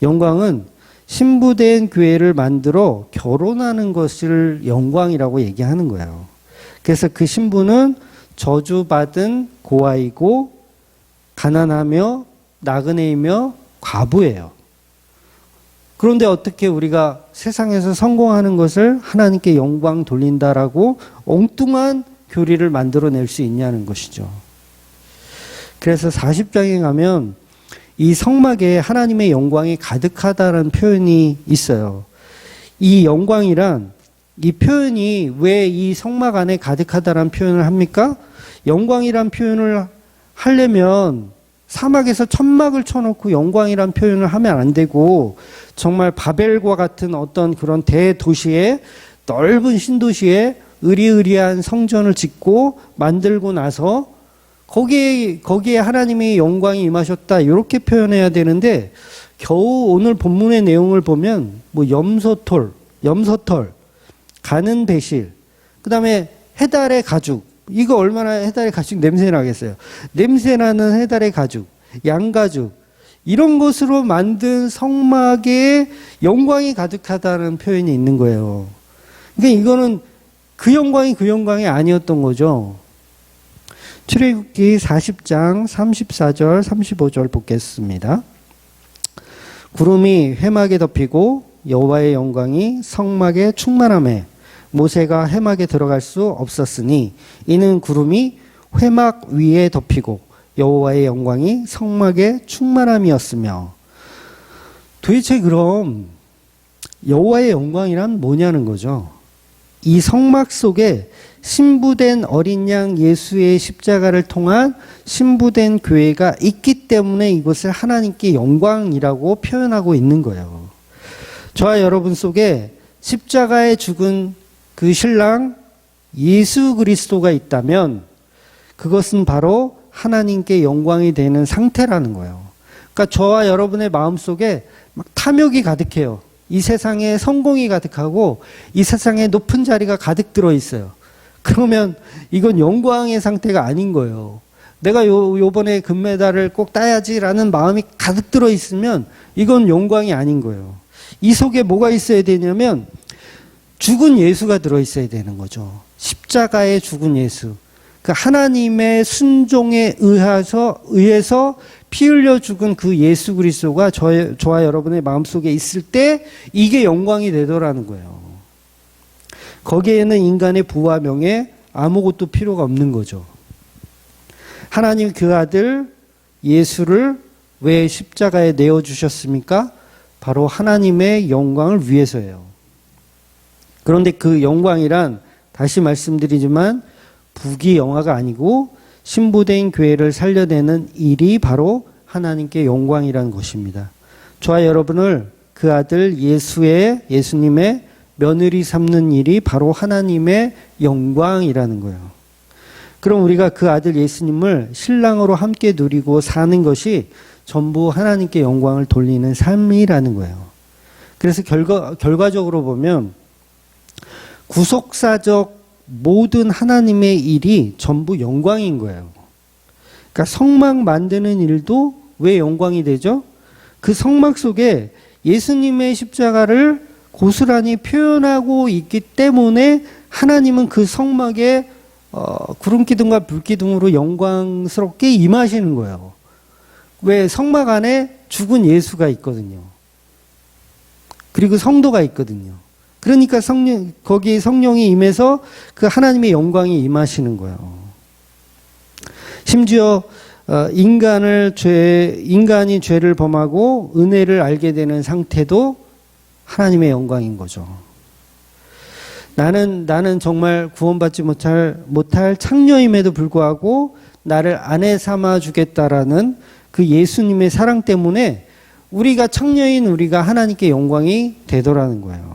영광은 신부된 교회를 만들어 결혼하는 것을 영광이라고 얘기하는 거예요. 그래서 그 신부는 저주받은 고아이고 가난하며 나그네이며 과부예요. 그런데 어떻게 우리가 세상에서 성공하는 것을 하나님께 영광 돌린다라고 엉뚱한 교리를 만들어낼 수 있냐는 것이죠. 그래서 40장에 가면 이 성막에 하나님의 영광이 가득하다는 표현이 있어요. 이 영광이란 이 표현이 왜 이 성막 안에 가득하다는 표현을 합니까? 영광이란 표현을 하려면 사막에서 천막을 쳐놓고 영광이란 표현을 하면 안 되고 정말 바벨과 같은 어떤 그런 대도시에 넓은 신도시에 으리으리한 성전을 짓고 만들고 나서 거기에 하나님의 영광이 임하셨다 이렇게 표현해야 되는데 겨우 오늘 본문의 내용을 보면 뭐 염소털, 가는 배실, 그 다음에 해달의 가죽, 이거 얼마나 해달의 가죽 냄새 나겠어요. 냄새 나는 해달의 가죽, 양가죽, 이런 것으로 만든 성막에 영광이 가득하다는 표현이 있는 거예요. 그러니까 이거는 그 영광이 아니었던 거죠. 출애굽기 40장 34절 35절 보겠습니다. 구름이 회막에 덮이고 여호와의 영광이 성막에 충만하매 모세가 회막에 들어갈 수 없었으니 이는 구름이 회막 위에 덮이고 여호와의 영광이 성막에 충만함이었으며. 도대체 그럼 여호와의 영광이란 뭐냐는 거죠. 이 성막 속에 신부된 어린 양 예수의 십자가를 통한 신부된 교회가 있기 때문에 이것을 하나님께 영광이라고 표현하고 있는 거예요. 저와 여러분 속에 십자가에 죽은 그 신랑 예수 그리스도가 있다면 그것은 바로 하나님께 영광이 되는 상태라는 거예요. 그러니까 저와 여러분의 마음속에 막 탐욕이 가득해요. 이 세상에 성공이 가득하고 이 세상에 높은 자리가 가득 들어 있어요. 그러면 이건 영광의 상태가 아닌 거예요. 내가 요번에 금메달을 꼭 따야지라는 마음이 가득 들어 있으면 이건 영광이 아닌 거예요. 이 속에 뭐가 있어야 되냐면 죽은 예수가 들어 있어야 되는 거죠. 십자가에 죽은 예수. 그 하나님의 순종에 의해서 피 흘려 죽은 그 예수 그리스도가 저와 여러분의 마음속에 있을 때 이게 영광이 되더라는 거예요. 거기에는 인간의 부와 명예 아무것도 필요가 없는 거죠. 하나님 그 아들 예수를 왜 십자가에 내어주셨습니까? 바로 하나님의 영광을 위해서예요. 그런데 그 영광이란 다시 말씀드리지만 부귀영화가 아니고 신부된 교회를 살려내는 일이 바로 하나님께 영광이라는 것입니다. 저와 여러분을 그 아들 예수님의 며느리 삼는 일이 바로 하나님의 영광이라는 거예요. 그럼 우리가 그 아들 예수님을 신랑으로 함께 누리고 사는 것이 전부 하나님께 영광을 돌리는 삶이라는 거예요. 그래서 결과적으로 보면 구속사적 모든 하나님의 일이 전부 영광인 거예요. 그러니까 성막 만드는 일도 왜 영광이 되죠? 그 성막 속에 예수님의 십자가를 고스란히 표현하고 있기 때문에 하나님은 그 성막에 구름기둥과 불기둥으로 영광스럽게 임하시는 거예요. 왜? 성막 안에 죽은 예수가 있거든요. 그리고 성도가 있거든요. 그러니까 거기에 성령이 임해서 그 하나님의 영광이 임하시는 거예요. 심지어 인간이 죄를 범하고 은혜를 알게 되는 상태도 하나님의 영광인 거죠. 나는 정말 구원받지 못할 창녀임에도 불구하고 나를 아내 삼아 주겠다라는 그 예수님의 사랑 때문에 우리가 창녀인 우리가 하나님께 영광이 되더라는 거예요.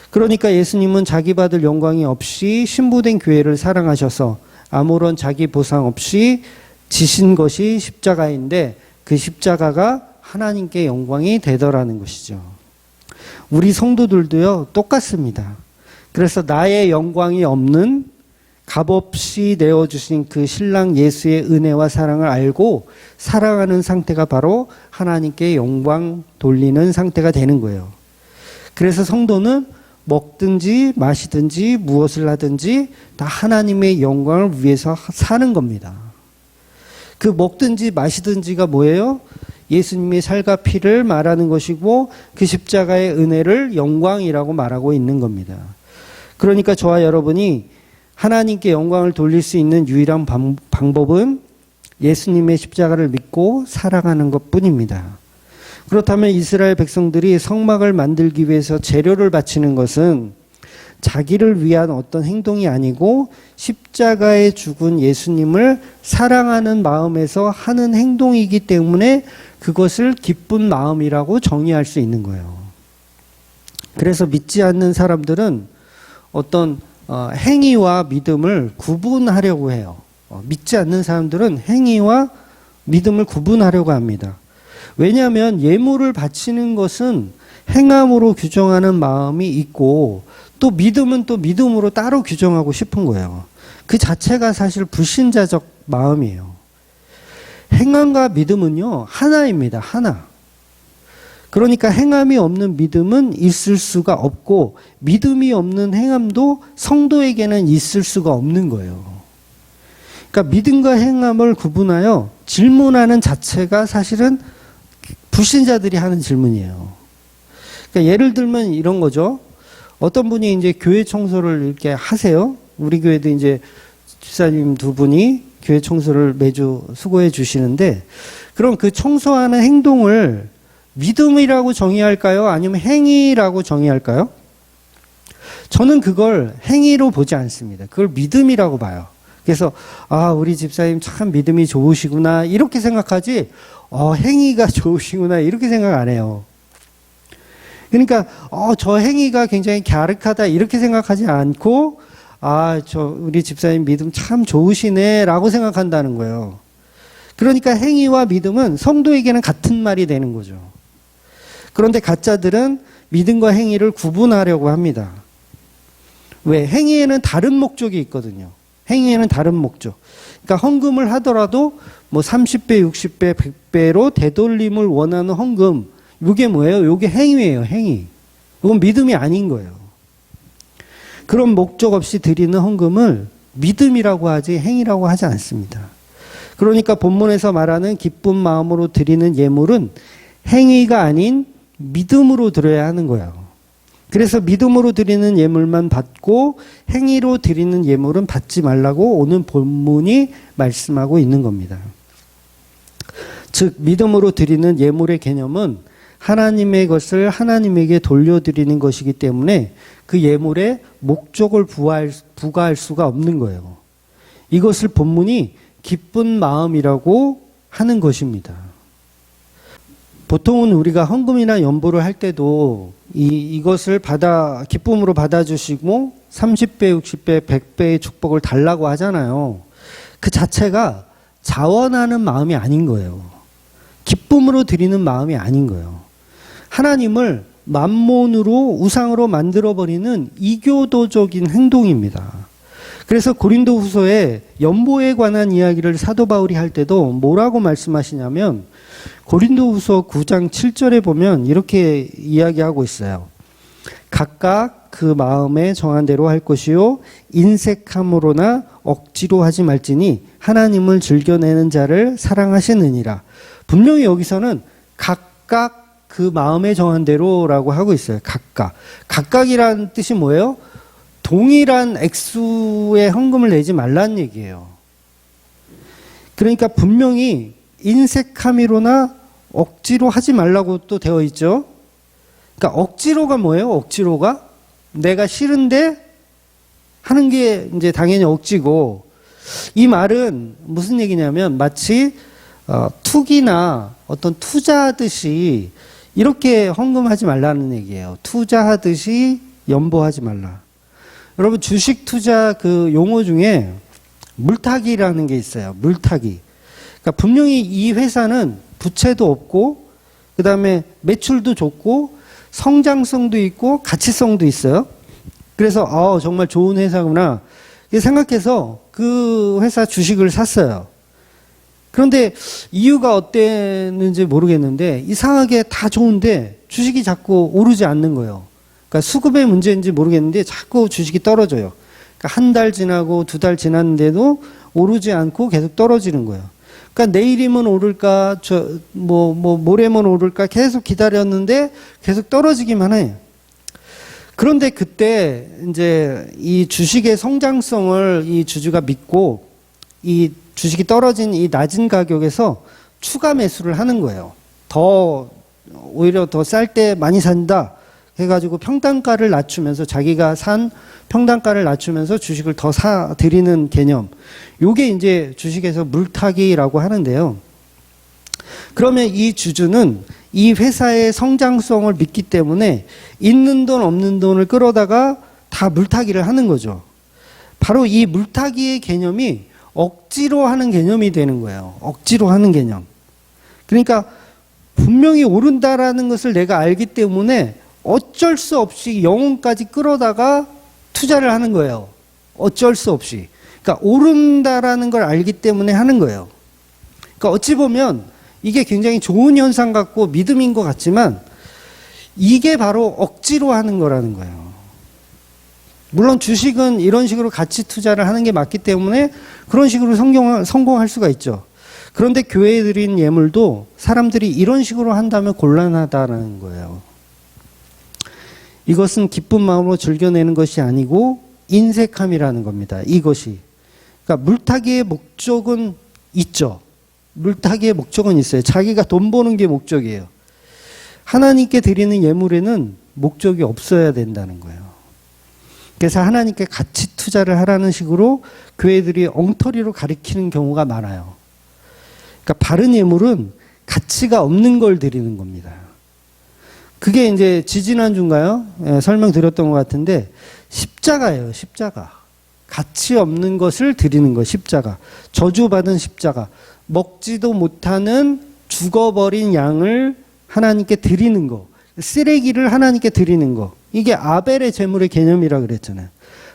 그러니까 예수님은 자기 받을 영광이 없이 신부된 교회를 사랑하셔서 아무런 자기 보상 없이 지신 것이 십자가인데 그 십자가가 하나님께 영광이 되더라는 것이죠. 우리 성도들도요 똑같습니다. 그래서 나의 영광이 없는 값없이 내어주신 그 신랑 예수의 은혜와 사랑을 알고 사랑하는 상태가 바로 하나님께 영광 돌리는 상태가 되는 거예요. 그래서 성도는 먹든지 마시든지 무엇을 하든지 다 하나님의 영광을 위해서 사는 겁니다. 그 먹든지 마시든지가 뭐예요? 예수님의 살과 피를 말하는 것이고 그 십자가의 은혜를 영광이라고 말하고 있는 겁니다. 그러니까 저와 여러분이 하나님께 영광을 돌릴 수 있는 유일한 방법은 예수님의 십자가를 믿고 살아가는 것뿐입니다. 그렇다면 이스라엘 백성들이 성막을 만들기 위해서 재료를 바치는 것은 자기를 위한 어떤 행동이 아니고 십자가에 죽은 예수님을 사랑하는 마음에서 하는 행동이기 때문에 그것을 기쁜 마음이라고 정의할 수 있는 거예요. 그래서 믿지 않는 사람들은 어떤 행위와 믿음을 구분하려고 해요. 믿지 않는 사람들은 행위와 믿음을 구분하려고 합니다. 왜냐하면 예물을 바치는 것은 행함으로 규정하는 마음이 있고 또 믿음은 또 믿음으로 따로 규정하고 싶은 거예요. 그 자체가 사실 불신자적 마음이에요. 행함과 믿음은요 하나입니다. 하나. 그러니까 행함이 없는 믿음은 있을 수가 없고 믿음이 없는 행함도 성도에게는 있을 수가 없는 거예요. 그러니까 믿음과 행함을 구분하여 질문하는 자체가 사실은 불신자들이 하는 질문이에요. 그러니까 예를 들면 이런 거죠. 어떤 분이 이제 교회 청소를 이렇게 하세요. 우리 교회도 이제 집사님 두 분이 교회 청소를 매주 수고해 주시는데, 그럼 그 청소하는 행동을 믿음이라고 정의할까요? 아니면 행위라고 정의할까요? 저는 그걸 행위로 보지 않습니다. 그걸 믿음이라고 봐요. 그래서 우리 집사님 참 믿음이 좋으시구나 이렇게 생각하지 행위가 좋으시구나 이렇게 생각 안 해요. 그러니까 저 행위가 굉장히 갸륵하다 이렇게 생각하지 않고 우리 집사님 믿음 참 좋으시네라고 생각한다는 거예요. 그러니까 행위와 믿음은 성도에게는 같은 말이 되는 거죠. 그런데 가짜들은 믿음과 행위를 구분하려고 합니다. 왜? 행위에는 다른 목적이 있거든요. 행위에는 다른 목적. 그러니까 헌금을 하더라도 뭐 30배, 60배, 100배로 되돌림을 원하는 헌금. 이게 뭐예요? 이게 행위예요, 행위. 이건 믿음이 아닌 거예요. 그런 목적 없이 드리는 헌금을 믿음이라고 하지 행위라고 하지 않습니다. 그러니까 본문에서 말하는 기쁜 마음으로 드리는 예물은 행위가 아닌 믿음으로 드려야 하는 거예요. 그래서 믿음으로 드리는 예물만 받고 행위로 드리는 예물은 받지 말라고 오늘 본문이 말씀하고 있는 겁니다. 즉 믿음으로 드리는 예물의 개념은 하나님의 것을 하나님에게 돌려드리는 것이기 때문에 그 예물에 목적을 부과할 수가 없는 거예요. 이것을 본문이 기쁜 마음이라고 하는 것입니다. 보통은 우리가 헌금이나 연보를 할 때도 이것을 기쁨으로 받아주시고 30배, 60배, 100배의 축복을 달라고 하잖아요. 그 자체가 자원하는 마음이 아닌 거예요. 기쁨으로 드리는 마음이 아닌 거예요. 하나님을 만몬으로 우상으로 만들어버리는 이교도적인 행동입니다. 그래서 고린도 후서에 연보에 관한 이야기를 사도 바울이 할 때도 뭐라고 말씀하시냐면 고린도 후서 9장 7절에 보면 이렇게 이야기하고 있어요. 각각 그 마음에 정한 대로 할 것이요 인색함으로나 억지로 하지 말지니 하나님을 즐겨내는 자를 사랑하시느니라. 분명히 여기서는 각각 그 마음에 정한 대로라고 하고 있어요. 각각이라는 뜻이 뭐예요? 동일한 액수의 헌금을 내지 말라는 얘기예요. 그러니까 분명히 인색함이로나 억지로 하지 말라고 또 되어 있죠. 그러니까 억지로가 뭐예요? 억지로가 내가 싫은데 하는 게 이제 당연히 억지고, 이 말은 무슨 얘기냐면 마치 투기나 어떤 투자하듯이 이렇게 헌금하지 말라는 얘기예요. 투자하듯이 연보하지 말라. 여러분 주식 투자 그 용어 중에 물타기라는 게 있어요. 물타기. 그러니까 분명히 이 회사는 부채도 없고 그 다음에 매출도 좋고 성장성도 있고 가치성도 있어요. 그래서 정말 좋은 회사구나 생각해서 그 회사 주식을 샀어요. 그런데 이유가 어땠는지 모르겠는데 이상하게 다 좋은데 주식이 자꾸 오르지 않는 거예요. 그러니까 수급의 문제인지 모르겠는데 자꾸 주식이 떨어져요. 그러니까 한 달 지나고 두 달 지났는데도 오르지 않고 계속 떨어지는 거예요. 그러니까 내일이면 오를까, 모레면 오를까 계속 기다렸는데 계속 떨어지기만 해요. 그런데 그때 이제 이 주식의 성장성을 이 주주가 믿고 이 주식이 떨어진 이 낮은 가격에서 추가 매수를 하는 거예요. 오히려 더 쌀 때 많이 산다 해가지고 평단가를 낮추면서 자기가 산 평단가를 낮추면서 주식을 더 드리는 개념. 요게 이제 주식에서 물타기라고 하는데요. 그러면 이 주주는 이 회사의 성장성을 믿기 때문에 있는 돈 없는 돈을 끌어다가 다 물타기를 하는 거죠. 바로 이 물타기의 개념이 억지로 하는 개념이 되는 거예요. 억지로 하는 개념. 그러니까 분명히 오른다라는 것을 내가 알기 때문에 어쩔 수 없이 영혼까지 끌어다가 투자를 하는 거예요. 어쩔 수 없이. 그러니까 오른다라는 걸 알기 때문에 하는 거예요. 그러니까 어찌 보면 이게 굉장히 좋은 현상 같고 믿음인 것 같지만 이게 바로 억지로 하는 거라는 거예요. 물론 주식은 이런 식으로 가치 투자를 하는 게 맞기 때문에 그런 식으로 성공할 수가 있죠. 그런데 교회에 드린 예물도 사람들이 이런 식으로 한다면 곤란하다는 거예요. 이것은 기쁜 마음으로 즐겨내는 것이 아니고 인색함이라는 겁니다. 이것이. 그러니까 물타기의 목적은 있죠. 물타기의 목적은 있어요. 자기가 돈 버는 게 목적이에요. 하나님께 드리는 예물에는 목적이 없어야 된다는 거예요. 그래서 하나님께 가치 투자를 하라는 식으로 교회들이 엉터리로 가리키는 경우가 많아요. 그러니까 바른 예물은 가치가 없는 걸 드리는 겁니다. 그게 이제 지지난주인가요? 설명드렸던 것 같은데 십자가예요. 십자가. 가치 없는 것을 드리는 거, 십자가. 저주받은 십자가. 먹지도 못하는 죽어버린 양을 하나님께 드리는 거. 쓰레기를 하나님께 드리는 거. 이게 아벨의 제물의 개념이라 그랬잖아요.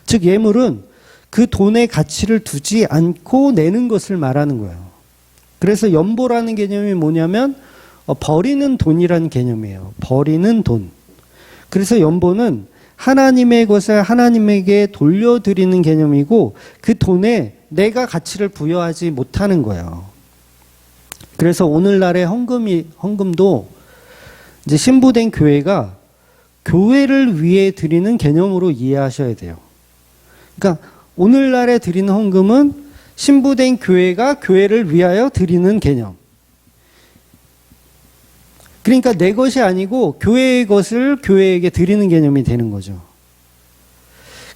즉 예물은 그 돈의 가치를 두지 않고 내는 것을 말하는 거예요. 그래서 연보라는 개념이 뭐냐면 버리는 돈이라는 개념이에요. 버리는 돈. 그래서 연보는 하나님의 것을 하나님에게 돌려드리는 개념이고 그 돈에 내가 가치를 부여하지 못하는 거예요. 그래서 오늘날의 헌금도 이제 신부된 교회가 교회를 위해 드리는 개념으로 이해하셔야 돼요. 그러니까 오늘날에 드리는 헌금은 신부된 교회가 교회를 위하여 드리는 개념. 그러니까 내 것이 아니고 교회의 것을 교회에게 드리는 개념이 되는 거죠.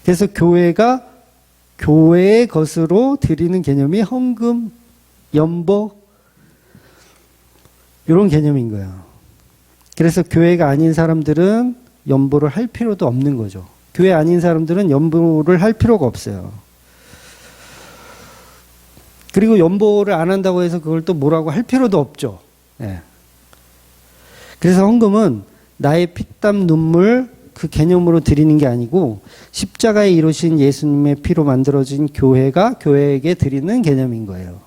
그래서 교회가 교회의 것으로 드리는 개념이 헌금, 연보 이런 개념인 거예요. 그래서 교회가 아닌 사람들은 연보를 할 필요도 없는 거죠. 교회 아닌 사람들은 연보를 할 필요가 없어요. 그리고 연보를 안 한다고 해서 그걸 또 뭐라고 할 필요도 없죠. 예. 그래서 헌금은 나의 피땀 눈물 그 개념으로 드리는 게 아니고 십자가에 이루신 예수님의 피로 만들어진 교회가 교회에게 드리는 개념인 거예요.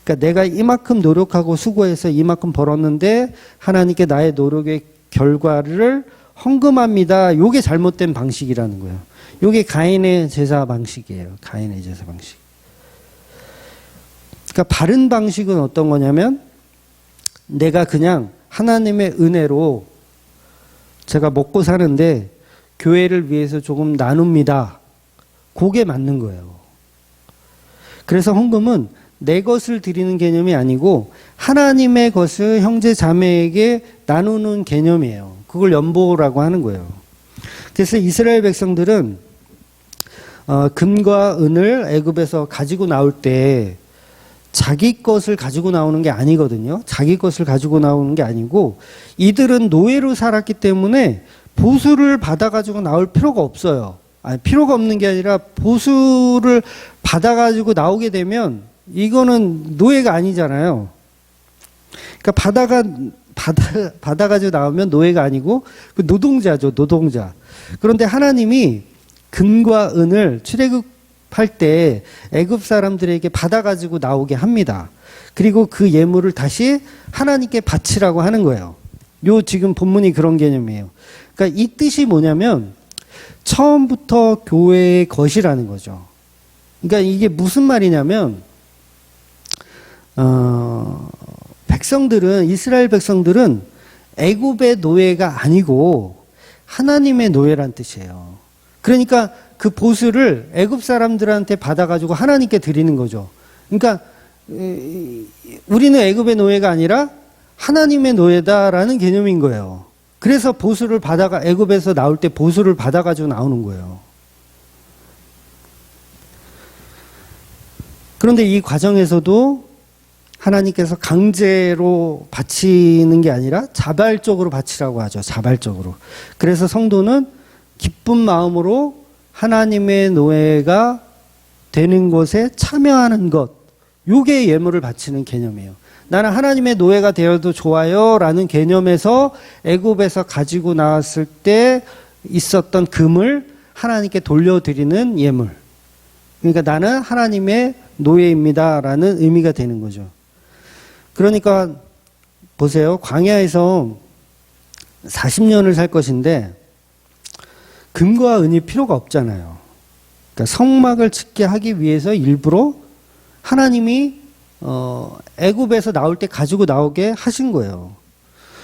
그러니까 내가 이만큼 노력하고 수고해서 이만큼 벌었는데 하나님께 나의 노력의 결과를 헌금합니다. 요게 잘못된 방식이라는 거예요. 요게 가인의 제사 방식이에요. 가인의 제사 방식. 그러니까 바른 방식은 어떤 거냐면 내가 그냥 하나님의 은혜로 제가 먹고 사는데 교회를 위해서 조금 나눕니다. 그게 맞는 거예요. 그래서 헌금은 내 것을 드리는 개념이 아니고 하나님의 것을 형제 자매에게 나누는 개념이에요. 그걸 연보라고 하는 거예요. 그래서 이스라엘 백성들은 금과 은을 애굽에서 가지고 나올 때 자기 것을 가지고 나오는 게 아니거든요. 자기 것을 가지고 나오는 게 아니고 이들은 노예로 살았기 때문에 보수를 받아가지고 나올 필요가 없어요. 아니, 필요가 없는 게 아니라 보수를 받아가지고 나오게 되면 이거는 노예가 아니잖아요. 그러니까 받아가지고 나오면 노예가 아니고 노동자죠, 노동자. 그런데 하나님이 금과 은을 출애굽할 때 애굽 사람들에게 받아가지고 나오게 합니다. 그리고 그 예물을 다시 하나님께 바치라고 하는 거예요. 요 지금 본문이 그런 개념이에요. 그러니까 이 뜻이 뭐냐면 처음부터 교회의 것이라는 거죠. 그러니까 이게 무슨 말이냐면 백성들은 이스라엘 백성들은 애굽의 노예가 아니고 하나님의 노예란 뜻이에요. 그러니까 그 보수를 애굽 사람들한테 받아가지고 하나님께 드리는 거죠. 그러니까 우리는 애굽의 노예가 아니라 하나님의 노예다라는 개념인 거예요. 그래서 보수를 받아가 애굽에서 나올 때 보수를 받아가지고 나오는 거예요. 그런데 이 과정에서도 하나님께서 강제로 바치는 게 아니라 자발적으로 바치라고 하죠. 자발적으로. 그래서 성도는 기쁜 마음으로 하나님의 노예가 되는 것에 참여하는 것. 요게 예물을 바치는 개념이에요. 나는 하나님의 노예가 되어도 좋아요 라는 개념에서 애굽에서 가지고 나왔을 때 있었던 금을 하나님께 돌려드리는 예물. 그러니까 나는 하나님의 노예입니다 라는 의미가 되는 거죠. 그러니까 보세요. 광야에서 40년을 살 것인데 금과 은이 필요가 없잖아요. 그러니까 성막을 짓게 하기 위해서 일부러 하나님이 애굽에서 나올 때 가지고 나오게 하신 거예요.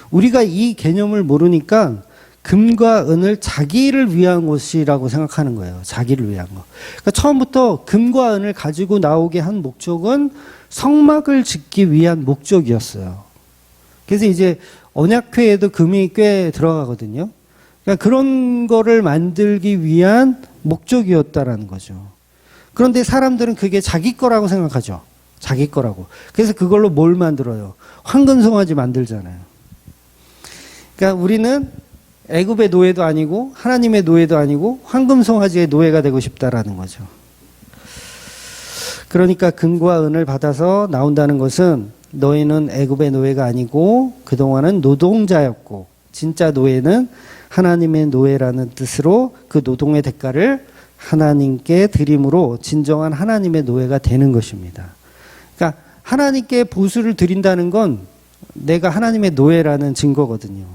우리가 이 개념을 모르니까 금과 은을 자기를 위한 것이라고 생각하는 거예요. 자기를 위한 거. 그러니까 처음부터 금과 은을 가지고 나오게 한 목적은 성막을 짓기 위한 목적이었어요. 그래서 이제 언약궤에도 금이 꽤 들어가거든요. 그러니까 그런 거를 만들기 위한 목적이었다라는 거죠. 그런데 사람들은 그게 자기 거라고 생각하죠. 자기 거라고. 그래서 그걸로 뭘 만들어요? 황금송아지 만들잖아요. 그러니까 우리는 애굽의 노예도 아니고 하나님의 노예도 아니고 황금송아지의 노예가 되고 싶다라는 거죠. 그러니까 금과 은을 받아서 나온다는 것은 너희는 애굽의 노예가 아니고 그동안은 노동자였고 진짜 노예는 하나님의 노예라는 뜻으로 그 노동의 대가를 하나님께 드림으로 진정한 하나님의 노예가 되는 것입니다. 그러니까 하나님께 보수를 드린다는 건 내가 하나님의 노예라는 증거거든요.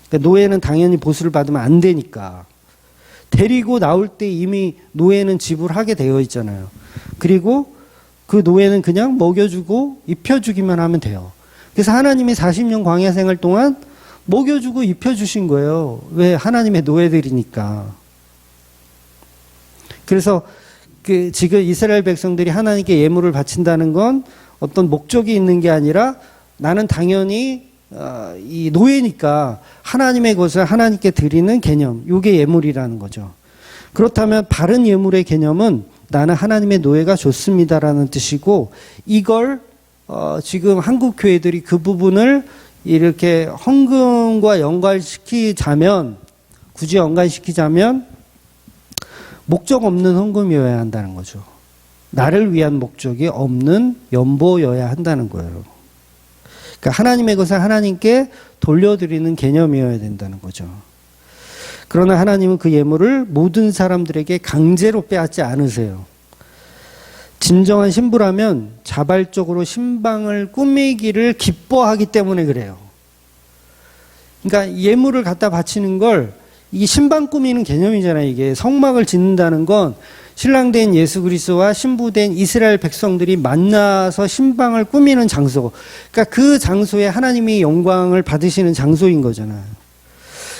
그러니까 노예는 당연히 보수를 받으면 안 되니까. 데리고 나올 때 이미 노예는 지불하게 되어 있잖아요. 그리고 그 노예는 그냥 먹여주고 입혀주기만 하면 돼요. 그래서 하나님이 40년 광야 생활 동안 먹여주고 입혀주신 거예요. 왜? 하나님의 노예들이니까. 그래서 지금 이스라엘 백성들이 하나님께 예물을 바친다는 건 어떤 목적이 있는 게 아니라 나는 당연히 이 노예니까 하나님의 것을 하나님께 드리는 개념, 이게 예물이라는 거죠. 그렇다면 바른 예물의 개념은 나는 하나님의 노예가 좋습니다라는 뜻이고, 이걸 지금 한국 교회들이 그 부분을 이렇게 헌금과 연관시키자면, 굳이 연관시키자면 목적 없는 헌금이어야 한다는 거죠. 나를 위한 목적이 없는 연보여야 한다는 거예요. 그러니까 하나님의 것을 하나님께 돌려드리는 개념이어야 된다는 거죠. 그러나 하나님은 그 예물을 모든 사람들에게 강제로 빼앗지 않으세요. 진정한 신부라면 자발적으로 신방을 꾸미기를 기뻐하기 때문에 그래요. 그러니까 예물을 갖다 바치는 걸, 이게 신방 꾸미는 개념이잖아요. 이게 성막을 짓는다는 건 신랑된 예수 그리스도와 신부된 이스라엘 백성들이 만나서 신방을 꾸미는 장소. 그러니까 그 장소에 하나님이 영광을 받으시는 장소인 거잖아요.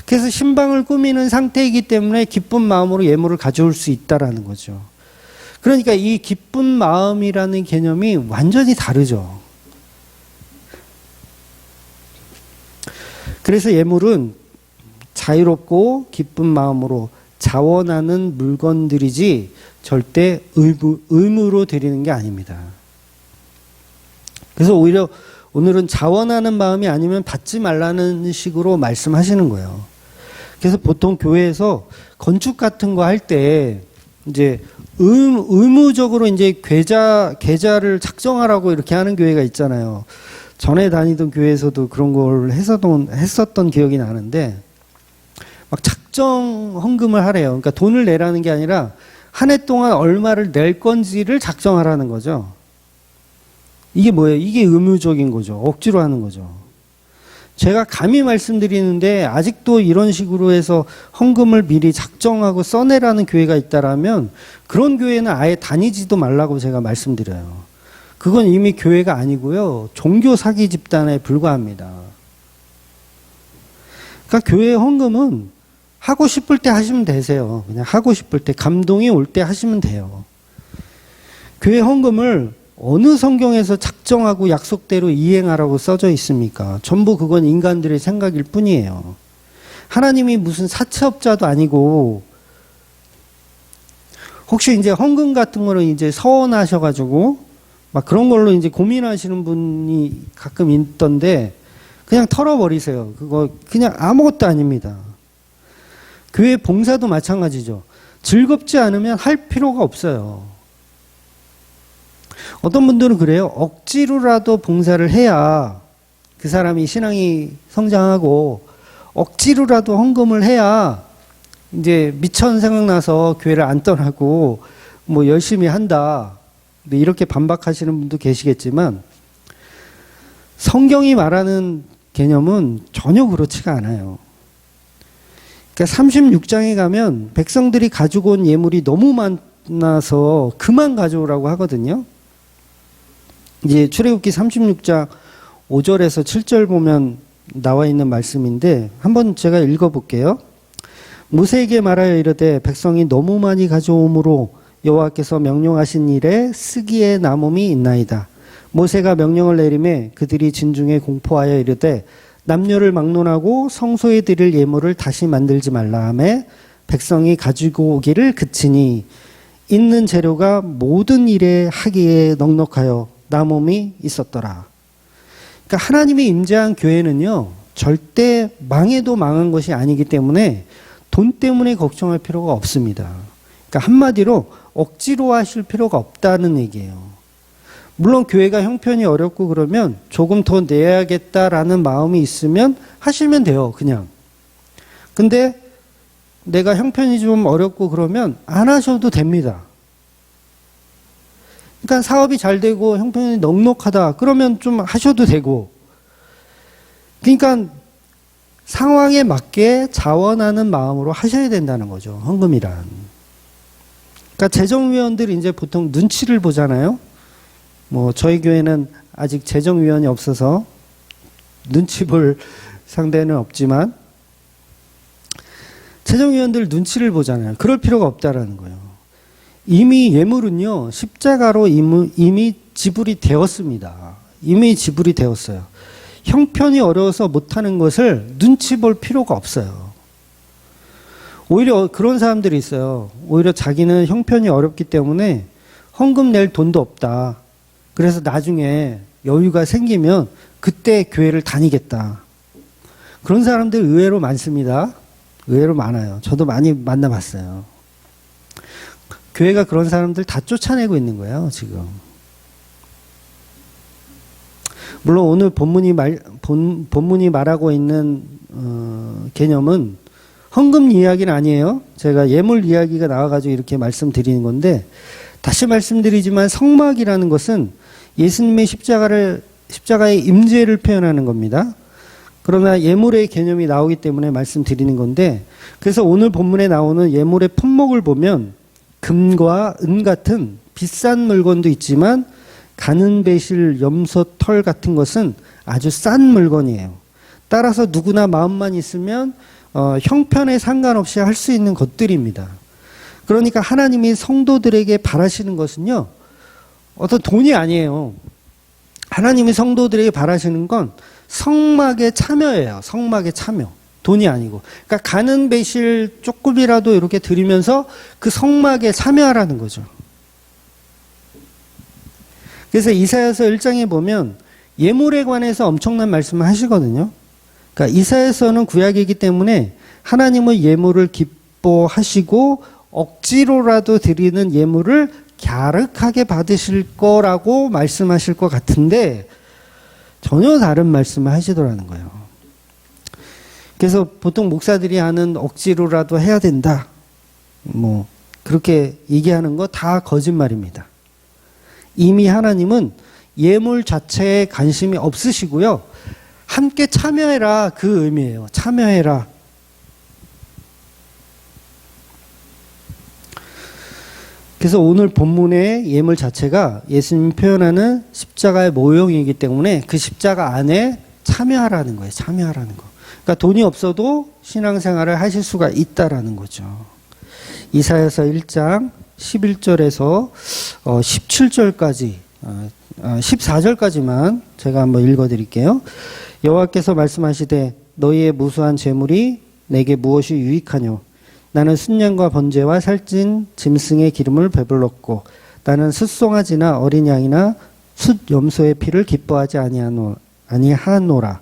그래서 신방을 꾸미는 상태이기 때문에 기쁜 마음으로 예물을 가져올 수 있다라는 거죠. 그러니까 이 기쁜 마음이라는 개념이 완전히 다르죠. 그래서 예물은 자유롭고 기쁜 마음으로 자원하는 물건들이지 절대 의무로 드리는 게 아닙니다. 그래서 오히려 오늘은 자원하는 마음이 아니면 받지 말라는 식으로 말씀하시는 거예요. 그래서 보통 교회에서 건축 같은 거 할 때 이제 의무적으로 이제 계좌를 작성하라고 이렇게 하는 교회가 있잖아요. 전에 다니던 교회에서도 그런 걸 했었던 기억이 나는데, 막 작정 헌금을 하래요. 그러니까 돈을 내라는 게 아니라 한 해 동안 얼마를 낼 건지를 작성하라는 거죠. 이게 뭐예요? 이게 의무적인 거죠. 억지로 하는 거죠. 제가 감히 말씀드리는데 아직도 이런 식으로 해서 헌금을 미리 작정하고 써내라는 교회가 있다라면 그런 교회는 아예 다니지도 말라고 제가 말씀드려요. 그건 이미 교회가 아니고요. 종교 사기 집단에 불과합니다. 그러니까 교회 헌금은 하고 싶을 때 하시면 되세요. 그냥 하고 싶을 때, 감동이 올 때 하시면 돼요. 교회 헌금을 어느 성경에서 작정하고 약속대로 이행하라고 써져 있습니까? 전부 그건 인간들의 생각일 뿐이에요. 하나님이 무슨 사채업자도 아니고, 혹시 이제 헌금 같은 거를 이제 서원하셔가지고 막 그런 걸로 이제 고민하시는 분이 가끔 있던데, 그냥 털어버리세요. 그거 그냥 아무것도 아닙니다. 교회 봉사도 마찬가지죠. 즐겁지 않으면 할 필요가 없어요. 어떤 분들은 그래요. 억지로라도 봉사를 해야 그 사람이 신앙이 성장하고, 억지로라도 헌금을 해야 이제 미천 생각나서 교회를 안 떠나고 뭐 열심히 한다. 이렇게 반박하시는 분도 계시겠지만, 성경이 말하는 개념은 전혀 그렇지가 않아요. 그러니까 36장에 가면 백성들이 가지고 온 예물이 너무 많아서 그만 가져오라고 하거든요. 이제 출애굽기 36장 5절에서 7절 보면 나와 있는 말씀인데 한번 제가 읽어볼게요. 모세에게 말하여 이르되 백성이 너무 많이 가져오므로 여호와께서 명령하신 일에 쓰기에 남음이 있나이다. 모세가 명령을 내리매 그들이 진중에 공포하여 이르되 남녀를 막론하고 성소에 드릴 예물을 다시 만들지 말라 하매 백성이 가지고 오기를 그치니 있는 재료가 모든 일에 하기에 넉넉하여 남음이 있었더라. 그러니까 하나님이 임재한 교회는요, 절대 망해도 망한 것이 아니기 때문에 돈 때문에 걱정할 필요가 없습니다. 그러니까 한마디로 억지로 하실 필요가 없다는 얘기예요. 물론 교회가 형편이 어렵고 그러면 조금 더 내야겠다라는 마음이 있으면 하시면 돼요, 그냥. 근데 내가 형편이 좀 어렵고 그러면 안 하셔도 됩니다. 그러니까 사업이 잘 되고 형편이 넉넉하다 그러면 좀 하셔도 되고, 그러니까 상황에 맞게 자원하는 마음으로 하셔야 된다는 거죠, 헌금이란. 그러니까 재정위원들이 이제 보통 눈치를 보잖아요. 뭐 저희 교회는 아직 재정위원이 없어서 눈치 볼 상대는 없지만 재정위원들 눈치를 보잖아요. 그럴 필요가 없다라는 거예요. 이미 예물은요, 십자가로 이미 지불이 되었습니다. 이미 지불이 되었어요. 형편이 어려워서 못하는 것을 눈치 볼 필요가 없어요. 오히려 그런 사람들이 있어요. 오히려 자기는 형편이 어렵기 때문에 헌금 낼 돈도 없다. 그래서 나중에 여유가 생기면 그때 교회를 다니겠다. 그런 사람들 의외로 많습니다. 의외로 많아요. 저도 많이 만나봤어요. 교회가 그런 사람들 다 쫓아내고 있는 거예요, 지금. 물론 오늘 본문이 말하고 있는 개념은 헌금 이야기는 아니에요. 제가 예물 이야기가 나와가지고 이렇게 말씀드리는 건데, 다시 말씀드리지만 성막이라는 것은 예수님의 십자가의 임재를 표현하는 겁니다. 그러나 예물의 개념이 나오기 때문에 말씀드리는 건데, 그래서 오늘 본문에 나오는 예물의 품목을 보면 금과 은 같은 비싼 물건도 있지만 가는 배실, 염소, 털 같은 것은 아주 싼 물건이에요. 따라서 누구나 마음만 있으면 형편에 상관없이 할 수 있는 것들입니다. 그러니까 하나님이 성도들에게 바라시는 것은요, 어떤 돈이 아니에요. 하나님이 성도들에게 바라시는 건 성막의 참여예요. 성막의 참여. 돈이 아니고. 그러니까 가는 배실 조금이라도 이렇게 드리면서 그 성막에 참여하라는 거죠. 그래서 이사야서 1장에 보면 예물에 관해서 엄청난 말씀을 하시거든요. 그러니까 이사야서는 구약이기 때문에 하나님은 예물을 기뻐하시고 억지로라도 드리는 예물을 갸륵하게 받으실 거라고 말씀하실 것 같은데 전혀 다른 말씀을 하시더라는 거예요. 그래서 보통 목사들이 하는 억지로라도 해야 된다, 뭐 그렇게 얘기하는 거 다 거짓말입니다. 이미 하나님은 예물 자체에 관심이 없으시고요. 함께 참여해라, 그 의미예요. 참여해라. 그래서 오늘 본문의 예물 자체가 예수님이 표현하는 십자가의 모형이기 때문에 그 십자가 안에 참여하라는 거예요. 참여하라는 거. 그러니까 돈이 없어도 신앙생활을 하실 수가 있다라는 거죠. 이사야서 1장 11절에서 17절까지 14절까지만 제가 한번 읽어드릴게요. 여호와께서 말씀하시되 너희의 무수한 재물이 내게 무엇이 유익하뇨? 나는 순양과 번제와 살찐 짐승의 기름을 배불렀고 나는 숫송아지나 어린 양이나 숫 염소의 피를 기뻐하지 아니하노라.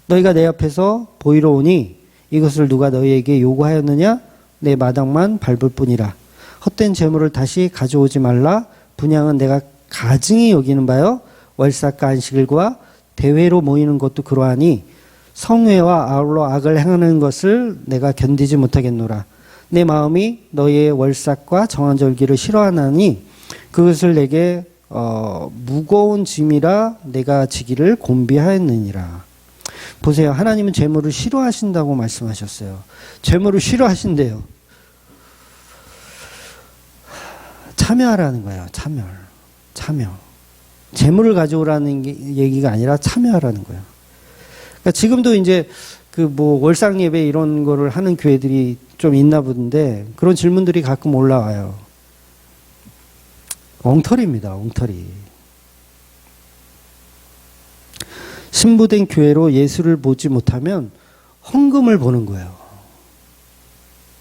너희가 내 앞에서 보이러 오니 이것을 누가 너희에게 요구하였느냐? 내 마당만 밟을 뿐이라. 헛된 재물을 다시 가져오지 말라. 분향은 내가 가증히 여기는 바요. 월삭과 안식일과 대회로 모이는 것도 그러하니 성회와 아울러 악을 행하는 것을 내가 견디지 못하겠노라. 내 마음이 너희의 월삭과 정한절기를 싫어하나니 그것을 내게 무거운 짐이라 내가 지기를 곤비하였느니라. 보세요. 하나님은 재물을 싫어하신다고 말씀하셨어요. 재물을 싫어하신대요. 참여하라는 거예요. 참여. 재물을 가져오라는 얘기가 아니라 참여하라는 거예요. 그러니까 지금도 이제 그 뭐 월상 예배 이런 거를 하는 교회들이 좀 있나 본데 그런 질문들이 가끔 올라와요. 엉터리입니다. 엉터리. 신부된 교회로 예수를 보지 못하면 헌금을 보는 거예요.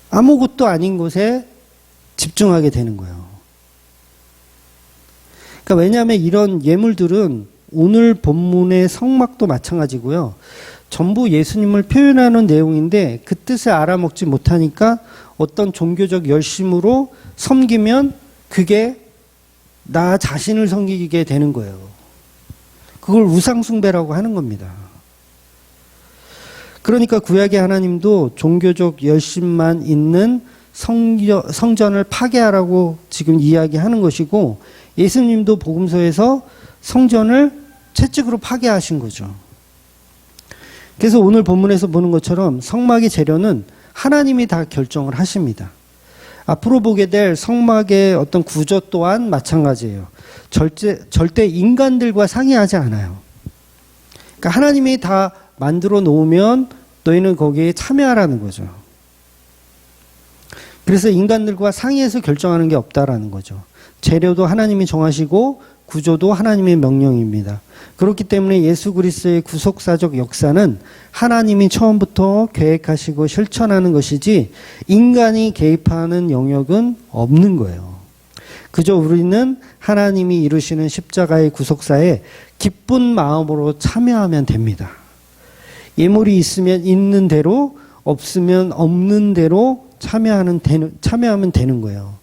아무것도 아닌 곳에 집중하게 되는 거예요. 그러니까 왜냐하면 이런 예물들은 오늘 본문의 성막도 마찬가지고요. 전부 예수님을 표현하는 내용인데 그 뜻을 알아먹지 못하니까 어떤 종교적 열심으로 섬기면 그게 나 자신을 섬기게 되는 거예요. 그걸 우상숭배라고 하는 겁니다. 그러니까 구약의 하나님도 종교적 열심만 있는 성전을 파괴하라고 지금 이야기하는 것이고, 예수님도 복음서에서 성전을 채찍으로 파괴하신 거죠. 그래서 오늘 본문에서 보는 것처럼 성막의 재료는 하나님이 다 결정을 하십니다. 앞으로 보게 될 성막의 어떤 구조 또한 마찬가지예요. 절대 인간들과 상의하지 않아요. 그러니까 하나님이 다 만들어 놓으면 너희는 거기에 참여하라는 거죠. 그래서 인간들과 상의해서 결정하는 게 없다라는 거죠. 재료도 하나님이 정하시고 구조도 하나님의 명령입니다. 그렇기 때문에 예수 그리스도의 구속사적 역사는 하나님이 처음부터 계획하시고 실천하는 것이지 인간이 개입하는 영역은 없는 거예요. 그저 우리는 하나님이 이루시는 십자가의 구속사에 기쁜 마음으로 참여하면 됩니다. 예물이 있으면 있는 대로, 없으면 없는 대로 참여하면 되는 거예요.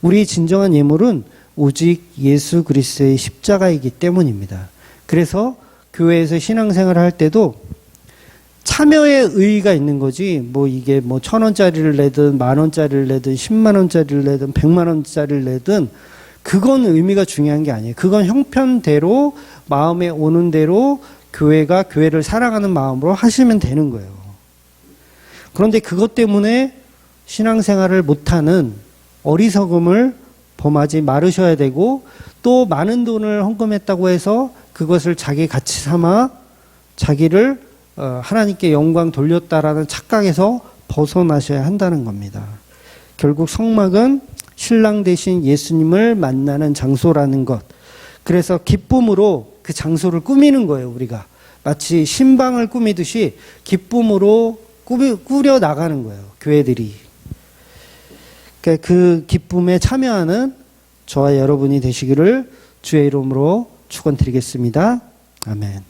우리의 진정한 예물은 오직 예수 그리스도의 십자가이기 때문입니다. 그래서 교회에서 신앙생활을 할 때도 참여의 의의가 있는 거지, 이게 1,000원짜리를 내든 10,000원짜리를 내든 10만원짜리를 내든 100만원짜리를 내든 그건 의미가 중요한 게 아니에요. 그건 형편대로 마음에 오는 대로 교회를 사랑하는 마음으로 하시면 되는 거예요. 그런데 그것 때문에 신앙생활을 못하는 어리석음을 범하지 말으셔야 되고, 또 많은 돈을 헌금했다고 해서 그것을 자기 가치 삼아 자기를 하나님께 영광 돌렸다라는 착각에서 벗어나셔야 한다는 겁니다. 결국 성막은 신랑 되신 예수님을 만나는 장소라는 것. 그래서 기쁨으로 그 장소를 꾸미는 거예요, 우리가. 마치 신방을 꾸미듯이 기쁨으로 꾸려 나가는 거예요, 교회들이. 그러니까 그 기쁨에 참여하는 저와 여러분이 되시기를 주의 이름으로 축원드리겠습니다. 아멘.